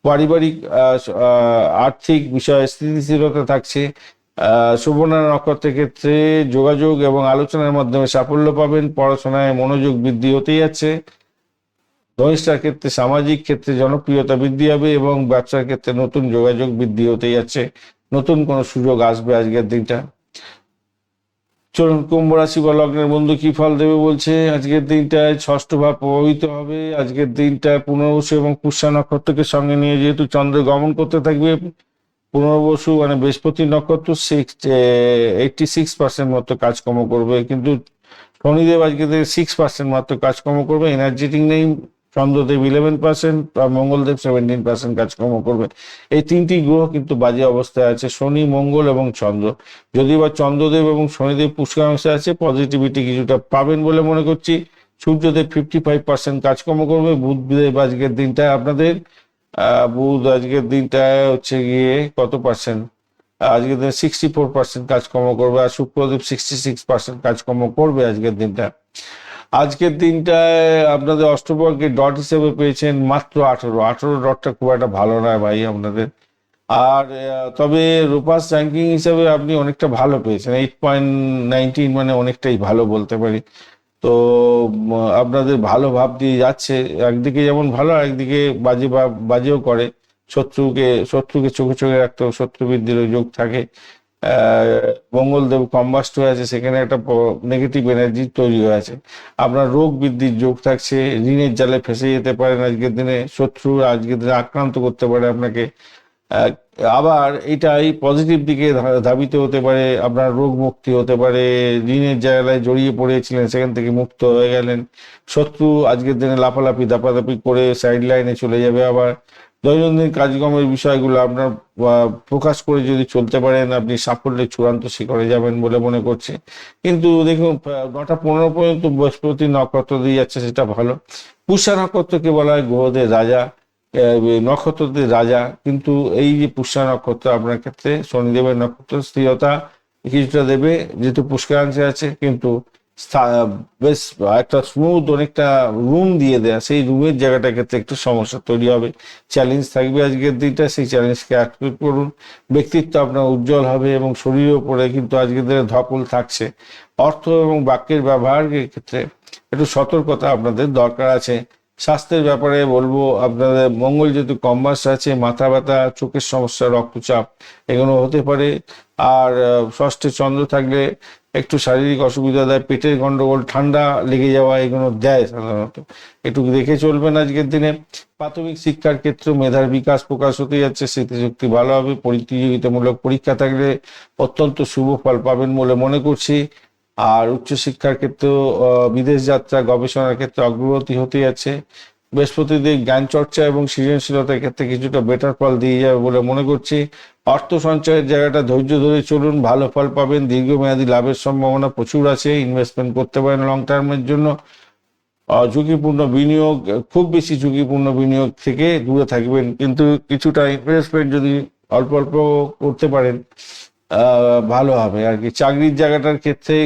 পারিবারিক আর্থিক বিষয়ে স্থিতিশীলতা থাকছে। সুবর্ণা নক্ষত্রের ক্ষেত্রে যোগাযোগ এবং আলোচনার মাধ্যমে সাফল্য পাবেন। পড়াশোনায় মনোযোগ বৃদ্ধি হতে যাচ্ছে। ধনিষ্ঠার ক্ষেত্রে সামাজিক ক্ষেত্রে জনপ্রিয়তা বৃদ্ধি হবে এবং ব্যবসার ক্ষেত্রে নতুন যোগাযোগ বৃদ্ধি হতে যাচ্ছে। নতুন কোনো সুযোগ আসবে আজকের দিনটা। চলুন কুম্ভ রাশি বা লগ্নের বন্ধু কি ফল দেবে বলছে। আজকের দিনটায় ষষ্ঠ ভাব প্রভাবিত হবে। আজকের দিনটায় পুনর্বসু এবং পুষ্যা নক্ষত্রকে সঙ্গে নিয়ে যেহেতু চন্দ্র গমন করতে থাকবে, পুনর্বসু মানে বৃহস্পতি নক্ষত্র 86% মতো কাজকর্ম করবে, কিন্তু শনিদেব আজকে 6% মাত্র কাজকর্ম করবে। এনার্জেটিক নেই। চন্দ্রদেব 11% আর মঙ্গলদেব 17% কাজকর্ম করবে। এই তিনটি গ্রহ কিন্তু বাজে অবস্থায় আছে, শনি, মঙ্গল এবং চন্দ্র। যদিও বা চন্দ্রদেব এবং শনিদেব পুষ্করাংশে আছে, পজিটিভিটি কিছুটা পাবেন বলে মনে করছি। সূর্যদেব 55% কাজকর্ম করবে। বুধদেব আজকের দিনটায় আপনাদের বুধ আজকের দিনটায় হচ্ছে গিয়ে কত পার্সেন্ট, আজকের দিনে 64% কাজকর্ম করবে। আর শুক্রদেব 66% কাজকর্ম করবে আজকের দিনটা। আজকের দিনটায় আপনাদের অষ্টবর্গে ডট হিসেবে পেয়েছেন মাত্র 18 ডটটা খুব একটা ভালো নয় ভাই আপনাদের। আর তবে রূপাস র্যাঙ্কিং হিসেবে আপনি অনেকটা ভালো পেয়েছেন, 8.19, মানে অনেকটাই ভালো বলতে পারি। তো আপনাদের ভালো ভাব দিয়ে যাচ্ছে, একদিকে যেমন ভালো একদিকে বাজে ভাব বাজেও করে। শত্রুকে চোখে চোখে রাখতে হবে, শত্রু বৃদ্ধির যোগ থাকে। মঙ্গলদেব কম্বাস্ট হয়ে আছে, সেখানে একটা নেগেটিভ এনার্জি তৈরি হয়ে আছে। আপনার রোগ বৃদ্ধির যোগ থাকছে, ঋণের জালে ফেসে যেতে পারেন আজকের দিনে, শত্রু আজকের দিনে আক্রান্ত করতে পারে আপনাকে। আহ, আবার এটাই পজিটিভ দিকে ধাবিত হতে পারে, আপনার রোগ মুক্তি হতে পারে, ঋণের জায়গায় জড়িয়ে পড়েছিলেন সেখান থেকে মুক্ত হয়ে গেলেন। শত্রু আজকের দিনে লাফালাফি দাপাদাপি করে সাইড লাইনে চলে যাবে। আবার দৈনন্দিন কাজকর্মের বিষয়গুলো আপনার প্রকাশ করে যদি চলতে পারেন, আপনি সাফল্যের চূড়ান্ত শিখরে যাবেন বলে মনে করছি। কিন্তু দেখুন 9টা 15 পর্যন্ত বৃহস্পতি নক্ষত্র দিয়ে যাচ্ছে, সেটা ভালো। পুষ্যা নক্ষত্রকে বলা হয় গ্রহদের রাজা, নক্ষত্রদের রাজা। কিন্তু এই যে পুষ্যা নক্ষত্র আপনার ক্ষেত্রে শনিদেবের নক্ষত্র, স্থিরতা কিছুটা দেবে যেহেতু পুষ্করাংশে আছে, কিন্তু বেশ একটা স্মুথ অনেকটা রুম দিয়ে দেয়া, সেই রুমের জায়গাটার ক্ষেত্রে একটু সমস্যা তৈরি হবে, চ্যালেঞ্জ থাকবে আজকের দিনটা। সেই চ্যালেঞ্জকে অ্যাকসেপ্ট করুন। ব্যক্তিত্ব আপনার উজ্জ্বল হবে এবং শরীরের উপরে কিন্তু আজকের দিনে ধকল থাকছে। অর্থ এবং বাক্যের ব্যবহারের ক্ষেত্রে একটু সতর্কতা আপনাদের দরকার আছে। স্বাস্থ্যের ব্যাপারে বলবো, আপনাদের মঙ্গল যেহেতু কম্বাস আছে, মাথা ব্যথা, চোখের সমস্যা, রক্তচাপ এগুলো হতে পারে। আর ষষ্ঠে চন্দ্র থাকলে একটু শারীরিক অসুবিধা দেয়, পেটের গন্ডগোল, ঠান্ডা লেগে যাওয়া এগুলো দেয় সাধারণত, একটু দেখে চলবেন আজকের দিনে। প্রাথমিক শিক্ষার ক্ষেত্রে মেধার বিকাশ প্রকাশ হতে যাচ্ছে, স্মৃতিশক্তি ভালো হবে। প্রতিযোগিতামূলক পরীক্ষা থাকলে অত্যন্ত শুভ ফল পাবেন বলে মনে করছি। আর উচ্চশিক্ষার ক্ষেত্রেও বিদেশ যাত্রা, গবেষণার ক্ষেত্রে অগ্রগতি হতে যাচ্ছে। বৃহস্পতিদের জ্ঞান চর্চা এবং সৃজনশীলতার ক্ষেত্রে কিছুটা বেটার ফল দিয়ে যাবে বলে মনে করছি। অর্থ সঞ্চয়ের জায়গাটা ধৈর্য ধরে চলুন, ভালো ফল পাবেন। দীর্ঘমেয়াদী লাভের সম্ভাবনা প্রচুর আছে, ইনভেস্টমেন্ট করতে পারেন লং টার্মের জন্য। ঝুঁকিপূর্ণ বিনিয়োগ, খুব বেশি ঝুঁকিপূর্ণ বিনিয়োগ থেকে দূরে থাকবেন, কিন্তু কিছুটা ইনভেস্টমেন্ট যদি অল্প অল্প করতে পারেন ভালো হবে আর কি। চাকরির জায়গাটার ক্ষেত্রে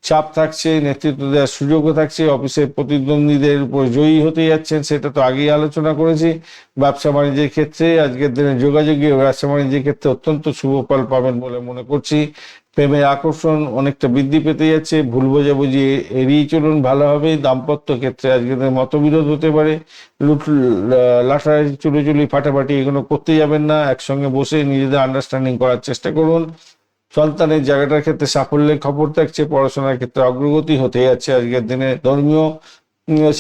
চাপ থাকছে, নেতৃত্ব দেওয়ার সুযোগও থাকছে, অফিসের প্রতিদ্বন্দ্বীদের উপর জয়ী হতে যাচ্ছেন, সেটা তো আগেই আলোচনা করেছি। ব্যবসা বাণিজ্যের ক্ষেত্রে আজকের দিনে যোগাযোগী ব্যবসা বাণিজ্যের ক্ষেত্রে অত্যন্ত শুভ ফল পাবেন বলে মনে করছি। প্রেমের আকর্ষণ অনেকটা বৃদ্ধি পেতে যাচ্ছে, ভুল বোঝাবুঝি এড়িয়ে চলুন, ভালো হবে। দাম্পত্য ক্ষেত্রে আজকের দিনে মতবিরোধ হতে পারে, লাঠালাঠি, চুলোচুলি, ফাটাফাটি এগুলো করতে যাবেন না, একসঙ্গে বসে নিজেদের আন্ডারস্ট্যান্ডিং করার চেষ্টা করুন। সন্তানের জায়গাটার ক্ষেত্রে সাফল্যের খবর থাকছে, পড়াশোনার ক্ষেত্রে অগ্রগতি হতে যাচ্ছে আজকের দিনে। ধর্মীয়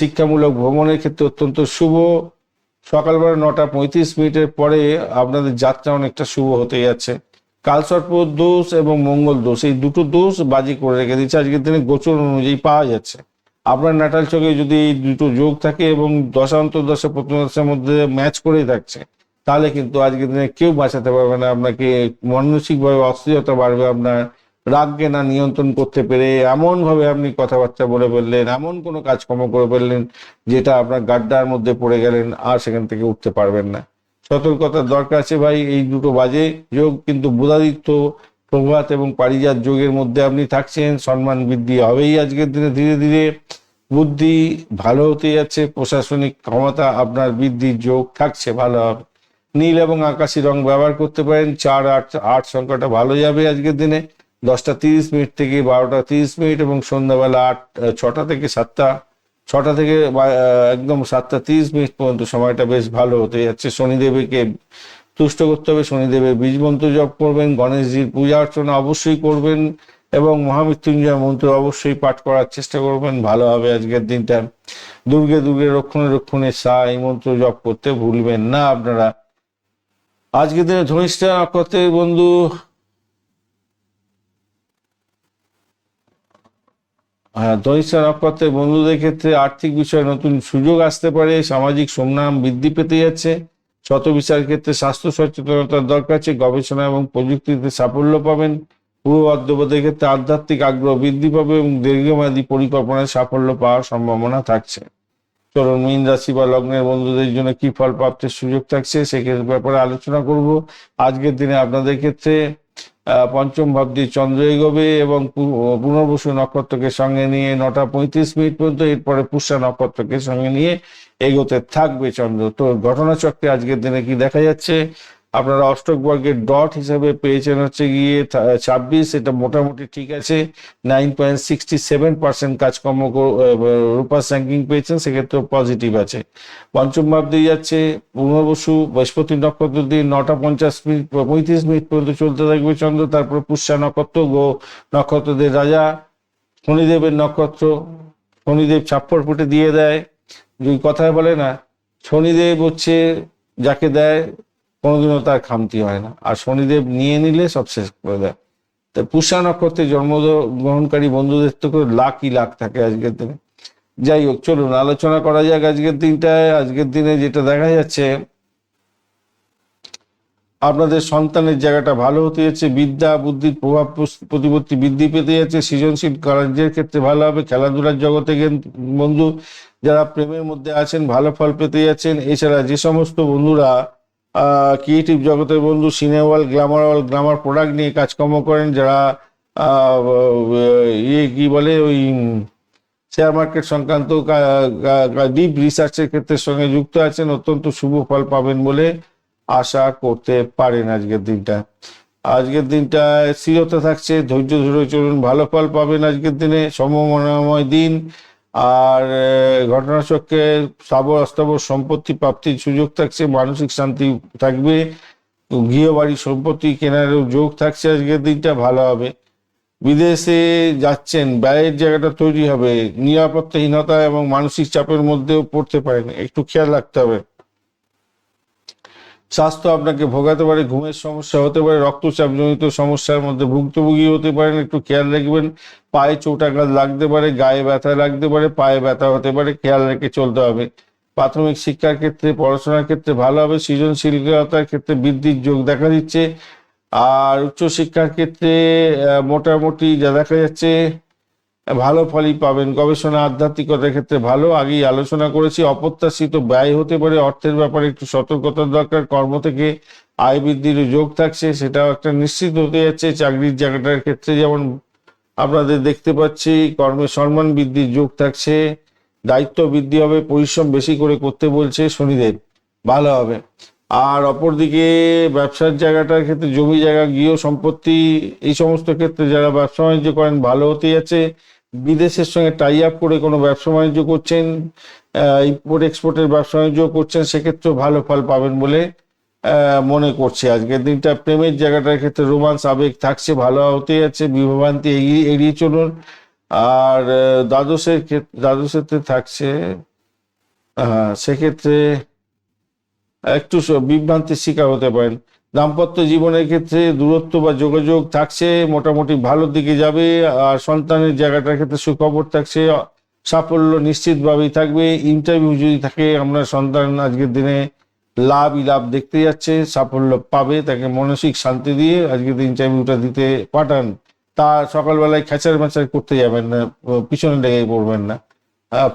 শিক্ষামূলক ভ্রমণের ক্ষেত্রে অত্যন্ত শুভ। সকালবেলা 9টা 35 মিনিটের পরে আপনাদের যাত্রা অনেকটা শুভ হতে যাচ্ছে। কালসর্প দোষ এবং মঙ্গল দোষ, এই দুটো দোষ বাজি করে রেখে দিচ্ছে আজকের দিনে, গোচর অনুযায়ী পাওয়া যাচ্ছে। আপনার নাটাল চোখে যদি এই দুটো যোগ থাকে এবং দশা অন্তর্দশা প্রতিদশার মধ্যে ম্যাচ করেই থাকছে, তাহলে কিন্তু আজকের দিনে কেউ বাঁচাতে পারবে না আপনাকে। মানসিকভাবে অস্থিরতা বাড়বে আপনার, রাগকে না নিয়ন্ত্রণ করতে পেরে এমন ভাবে আপনি কথাবার্তা বলে ফেললেন, এমন কোনো কাজকর্ম করে ফেললেন যেটা আপনার গাড্ডার মধ্যে পড়ে গেলেন, আর সেখান থেকে উঠতে পারবেন না। সতর্কতার দরকার আছে ভাই। এই দুটো বাজে যোগ, কিন্তু বুধাদিত্য, প্রভাত এবং পারিজাত যোগের মধ্যে আপনি থাকছেন, সম্মান বৃদ্ধি হবেই আজকের দিনে ধীরে ধীরে। বুদ্ধি ভালো হতে যাচ্ছে, প্রশাসনিক ক্ষমতা আপনার বৃদ্ধির যোগ থাকছে, ভালো হবে। নীল এবং আকাশি রং ব্যবহার করতে পারেন। 4, 8 সংখ্যাটা ভালো যাবে আজকের দিনে। 10টা 30 মিনিট থেকে 12টা 30 মিনিট এবং সন্ধ্যাবেলা 6টা থেকে 7টা, 6টা থেকে একদম 7টা 30 মিনিট পর্যন্ত সময়টা বেশ ভালো হতে যাচ্ছে। শনিদেবকে তুষ্ট করতে হবে, শনিদেবের বীজ মন্ত্র জপ করবেন, গণেশজির পূজা অর্চনা অবশ্যই করবেন এবং মহামৃত্যুঞ্জয় মন্ত্র অবশ্যই পাঠ করার চেষ্টা করবেন, ভালো হবে আজকের দিনটা। দুর্গে দুর্গে রক্ষণে রক্ষণে সা, এই মন্ত্র জপ করতে ভুলবেন না আপনারা। আজকের দিনে ধনিষ্ঠা নক্ষত্রের বন্ধু, হ্যাঁ, ধনিষ্ঠা নক্ষত্রের বন্ধুদের ক্ষেত্রে আর্থিক বিষয়ে নতুন সুযোগ আসতে পারে, সামাজিক সুনাম বৃদ্ধি পেতে যাচ্ছে। শত বিচার ক্ষেত্রে স্বাস্থ্য সচেতনতার দরকার আছে, গবেষণা এবং প্রযুক্তিতে সাফল্য পাবেন। পূর্ব বর্ধমানের ক্ষেত্রে আধ্যাত্মিক আগ্রহ বৃদ্ধি পাবে এবং দীর্ঘমেয়াদী পরিকল্পনায় সাফল্য পাওয়ার সম্ভাবনা থাকছে। চলুন মীন রাশি বা লগ্নের বন্ধুদের জন্য কি ফল প্রাপ্তির সুযোগ থাকছে সে ব্যাপারে আলোচনা করব। আজকের দিনে আপনাদের ক্ষেত্রে পঞ্চম ভাব দিয়ে চন্দ্র এগোবে এবং পুনর্বসু নক্ষত্রকে সঙ্গে নিয়ে 9টা 35 মিনিট পর্যন্ত, এরপরে পুষ্যা নক্ষত্রকে সঙ্গে নিয়ে এগোতে থাকবে চন্দ্র। তো ঘটনাচক্রে আজকের দিনে কি দেখা যাচ্ছে, আপনারা অষ্টক বর্গের ডট হিসাবে পেয়েছেন হচ্ছে গিয়ে 26, এটা মোটামুটি ঠিক আছে। 9.67% কাজকর্ম রূপাস র্যাঙ্কিং পেয়েছেন, সেক্ষেত্রে পজিটিভ আছে। পঞ্চম ভাব দিয়ে যাচ্ছে পুনর্বসু বৃহস্পতি নক্ষত্র দিয়ে 9টা 35 মিনিট পর্যন্ত চলতে থাকবে চন্দ্র। তারপর পুষ্যা নক্ষত্র, গো নক্ষত্রদের রাজা শনিদেবের নক্ষত্র, শনিদেব ছাপ্পর ফুটে দিয়ে দেয়। যে কথায় বলে না, শনিদেব হচ্ছে যাকে দেয় কোনোদিনও তার খামতি হয় না, আর শনিদেব নিয়ে নিলে সব শেষ করে দেয়। তো পুষ্যা নক্ষত্রে জন্মগ্রহণকারী বন্ধুদের তো লাখই লাখ থাকে আজকের দিনে। যাই হোক, চলুন আলোচনা করা যাক আজকের দিনটায়। আজকের দিনে যেটা দেখা যাচ্ছে, আপনাদের সন্তানের জায়গাটা ভালো হতে যাচ্ছে, বিদ্যা বুদ্ধির প্রভাব প্রতিপত্তি বৃদ্ধি পেতে যাচ্ছে, সৃজনশীল কার্যের ক্ষেত্রে ভালো হবে, খেলাধুলার জগতে বন্ধু যারা প্রেমের মধ্যে আছেন ভালো ফল পেতে যাচ্ছেন। এছাড়া যে সমস্ত বন্ধুরা ক্রিয়েটিভ জগতের বন্ধু, সিনেওয়াল গ্ল্যামার প্রোডাক্ট নিয়ে কাজকর্ম করেন, যারা কি বলে ওই শেয়ার মার্কেট সংক্রান্ত ডিপ রিসার্চের ক্ষেত্রের সঙ্গে যুক্ত আছেন, অত্যন্ত শুভ ফল পাবেন বলে আশা করতে পারেন আজকের দিনটা। আজকের দিনটা স্থিরতা থাকছে, ধৈর্য ধরে চলুন, ভালো ফল পাবেন আজকের দিনে, সম্ভাবনাময় দিন। আর ঘটনাচক্রে স্থাবর অস্থাবর সম্পত্তি প্রাপ্তির সুযোগ থাকছে, মানসিক শান্তি থাকবে, গৃহবাড়ি সম্পত্তি কেনারও যোগ থাকছে, আজকের দিনটা ভালো হবে। বিদেশে যাচ্ছেন, ব্যয়ের জায়গাটা তৈরি হবে, নিরাপত্তাহীনতা এবং মানসিক চাপের মধ্যেও পড়তে পারেন, একটু খেয়াল রাখতে হবে। স্বাস্থ্য আপনাকে ভোগাতে পারে, ঘুমের সমস্যা হতে পারে, রক্তচাপ জনিত সমস্যার মধ্যে ভুক্তভোগী হতে পারেন, একটু খেয়াল রাখবেন। পায়ে চোটাঘাত লাগতে পারে, গায়ে ব্যথা লাগতে পারে, পায়ে ব্যথা হতে পারে, খেয়াল রেখে চলতে হবে। প্রাথমিক শিক্ষার ক্ষেত্রে, পড়াশোনার ক্ষেত্রে ভালো হবে, সৃজনশীলতার ক্ষেত্রে বৃদ্ধির যোগ দেখা দিচ্ছে। আর উচ্চশিক্ষার ক্ষেত্রে মোটামুটি যা দেখা যাচ্ছে ভালো ফলই পাবেন। গবেষণা আধ্যাত্মিকতার ক্ষেত্রে ভালো, আগেই আলোচনা করেছি। অপ্রত্যাশিত ব্যয় হতে পারে, অর্থের ব্যাপারে একটু সতর্কতার দরকার। কর্ম থেকে আয় বৃদ্ধির যোগ থাকছে, সেটাও একটা নিশ্চিত হতে যাচ্ছে। চাকরির জায়গাটার ক্ষেত্রে যেমন আপনাদের দেখতে পাচ্ছি, কর্মে সম্মান বৃদ্ধির যোগ থাকছে, দায়িত্ব বৃদ্ধি হবে, পরিশ্রম বেশি করে করতে বলছে শনিদেব, ভালো হবে। আর অপরদিকে ব্যবসার জায়গাটার ক্ষেত্রে জমি জায়গা গৃহ সম্পত্তি এই সমস্ত ক্ষেত্রে যারা ব্যবসা বাণিজ্য করেন ভালো হতে যাচ্ছে। বিদেশের সঙ্গে টাই আপ করে কোনো ব্যবসা বাণিজ্য করছেন, ইম্পোর্ট এক্সপোর্টের ব্যবসা বাণিজ্য করছেন, সেক্ষেত্রেও ভালো ফল পাবেন বলে মনে করছে আজকের দিনটা। প্রেমের জায়গাটার ক্ষেত্রে রোমান্স আবেগ থাকছে, ভালো হতে যাচ্ছে, বিভ্রান্তি এড়িয়ে চলুন। আর দ্বাদশেতে থাকছে, সেক্ষেত্রে একটু বিভ্রান্তির শিকার হতে পারেন। দাম্পত্য জীবনের ক্ষেত্রে দূরত্ব বা যোগাযোগ থাকছে, মোটামুটি ভালোর দিকে যাবে। আর সন্তানের জায়গাটার ক্ষেত্রে সুখবর থাকছে, সাফল্য নিশ্চিতভাবেই থাকবে। ইন্টারভিউ যদি থাকে, আপনার সন্তান আজকের দিনে লাভই লাভ দেখতে যাচ্ছে, সাফল্য পাবে, তাকে মানসিক শান্তি দিয়ে আজকের দিন ইন্টারভিউটা দিতে পাঠান। তা সকালবেলায় খেচার মেচার করতে যাবেন না, পিছনে লেগে পড়বেন না,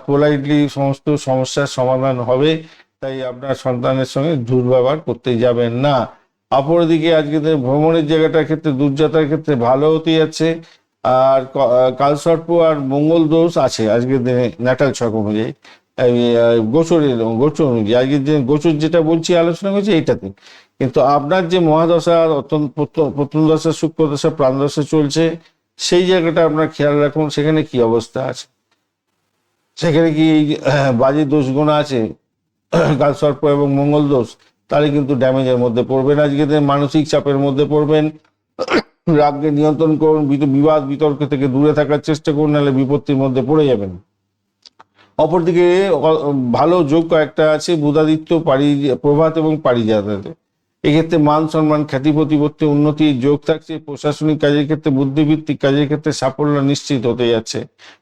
পোলাইটলি সমস্ত সমস্যার সমাধান হবে। তাই আপনার সন্তানের সঙ্গে দুর্ব্যবহার করতে যাবেন না। অপরদিকে আজকে ভ্রমণের জায়গাটার ক্ষেত্রে দূরযাত্রার ক্ষেত্রে ভালো হতে যাচ্ছে। আর কালসর্প আর মঙ্গল দোষ আছে আজকের দিনে ন্যাটাল ছক অনুযায়ী, গোচর অনুযায়ী। আজকের দিনে গোচর যেটা বলছি আলোচনা করছি এইটাতে, কিন্তু আপনার যে মহাদশা প্রথম দশা শুক্র দশা প্রাণদশা চলছে, সেই জায়গাটা আপনার খেয়াল রাখুন, সেখানে কি অবস্থা আছে, সেখানে কি বাজে দোষ গোনা আছে, কালসর্প এবং মঙ্গল দোষ, তাহলে কিন্তু ড্যামেজের মধ্যে পড়বেন। আজকে মানসিক চাপের মধ্যে পড়বেন। রাগকে নিয়ন্ত্রণ করুন, বিবাদ বিতর্ক থেকে দূরে থাকার চেষ্টা করুন, নাহলে বিপত্তির মধ্যে পড়ে যাবেন। অপরদিকে ভালো যোগ কয়েকটা আছে, বুধাদিত্য প্রভাত এবং পারিজাতে। এক্ষেত্রে মান সম্মান খ্যাতি প্রতিপত্তি উন্নতির যোগ থাকছে। প্রশাসনিক কাজের ক্ষেত্রে বুদ্ধিভিত্তিক কাজের ক্ষেত্রে সাফল্য নিশ্চিত হতে যাচ্ছে।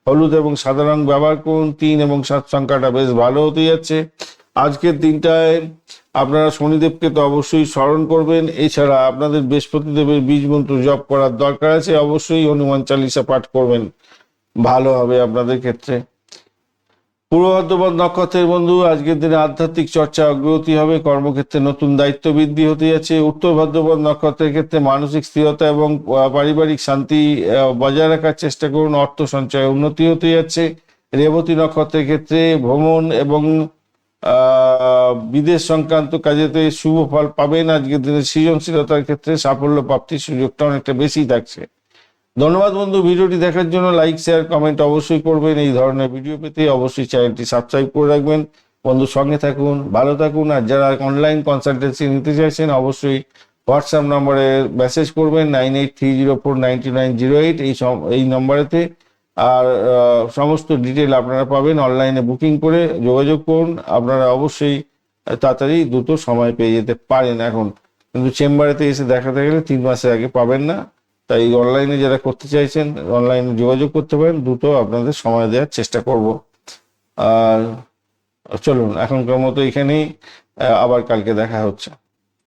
হলুদ এবং সাদা রং ব্যবহার করুন। 3 এবং 7 সংখ্যাটা বেশ ভালো হতে যাচ্ছে। আজকের দিনটায় আপনারা শনিদেবকে তো অবশ্যই স্মরণ করবেন। এছাড়া আপনাদের বৃহস্পতি দেবের বীজ মন্ত্র জপ করার দরকার আছে। অবশ্যই হনুমান চালিসা পাঠ করবেন, ভালো হবে আপনাদের ক্ষেত্রে। পূর্ব ভাদ্রপদ নক্ষত্রের বন্ধু, আজকের দিনে আধ্যাত্মিক চর্চা অগ্রগতি হবে, কর্মক্ষেত্রে নতুন দায়িত্ব বৃদ্ধি হতে যাচ্ছে। উত্তর ভাদ্রপদ নক্ষত্রের ক্ষেত্রে মানসিক স্থিরতা এবং পারিবারিক শান্তি বজায় রাখার চেষ্টা করুন, অর্থ সঞ্চয়ে উন্নতি হতে যাচ্ছে। রেবতী নক্ষত্রের ক্ষেত্রে ভ্রমণ এবং বিদেশ সংক্রান্ত কাজেতে শুভ ফল পাবেন। আজকের দিনে সৃজনশীলতার ক্ষেত্রে সাফল্য প্রাপ্তির সুযোগটা অনেকটা বেশি থাকছে। ধন্যবাদ বন্ধু, ভিডিওটি দেখার জন্য। লাইক, শেয়ার, কমেন্ট অবশ্যই করবেন। এই ধরনের ভিডিও পেতে অবশ্যই চ্যানেলটি সাবস্ক্রাইব করে রাখবেন। বন্ধু, সঙ্গে থাকুন, ভালো থাকুন। আর যারা অনলাইন কনসালটেন্সি নিতে চাইছেন অবশ্যই হোয়াটসঅ্যাপ নম্বরে মেসেজ করবেন 9830492908 এই নম্বরেতে। আর সমস্ত ডিটেল আপনারা পাবেন অনলাইনে বুকিং করে যোগাযোগ করুন। আপনারা অবশ্যই তাড়াতাড়ি দ্রুত সময় পেয়ে যেতে পারেন এখন, কিন্তু চেম্বারেতে এসে দেখাতে গেলে 3 মাসের আগে পাবেন না। তাই অনলাইনে যারা করতে চাইছেন অনলাইনে যোগাযোগ করতে পারেন, দ্রুত আপনাদের সময় দেওয়ার চেষ্টা করব। আর চলুন এখনকার মতো এখানেই, আবার কালকে দেখা হচ্ছে।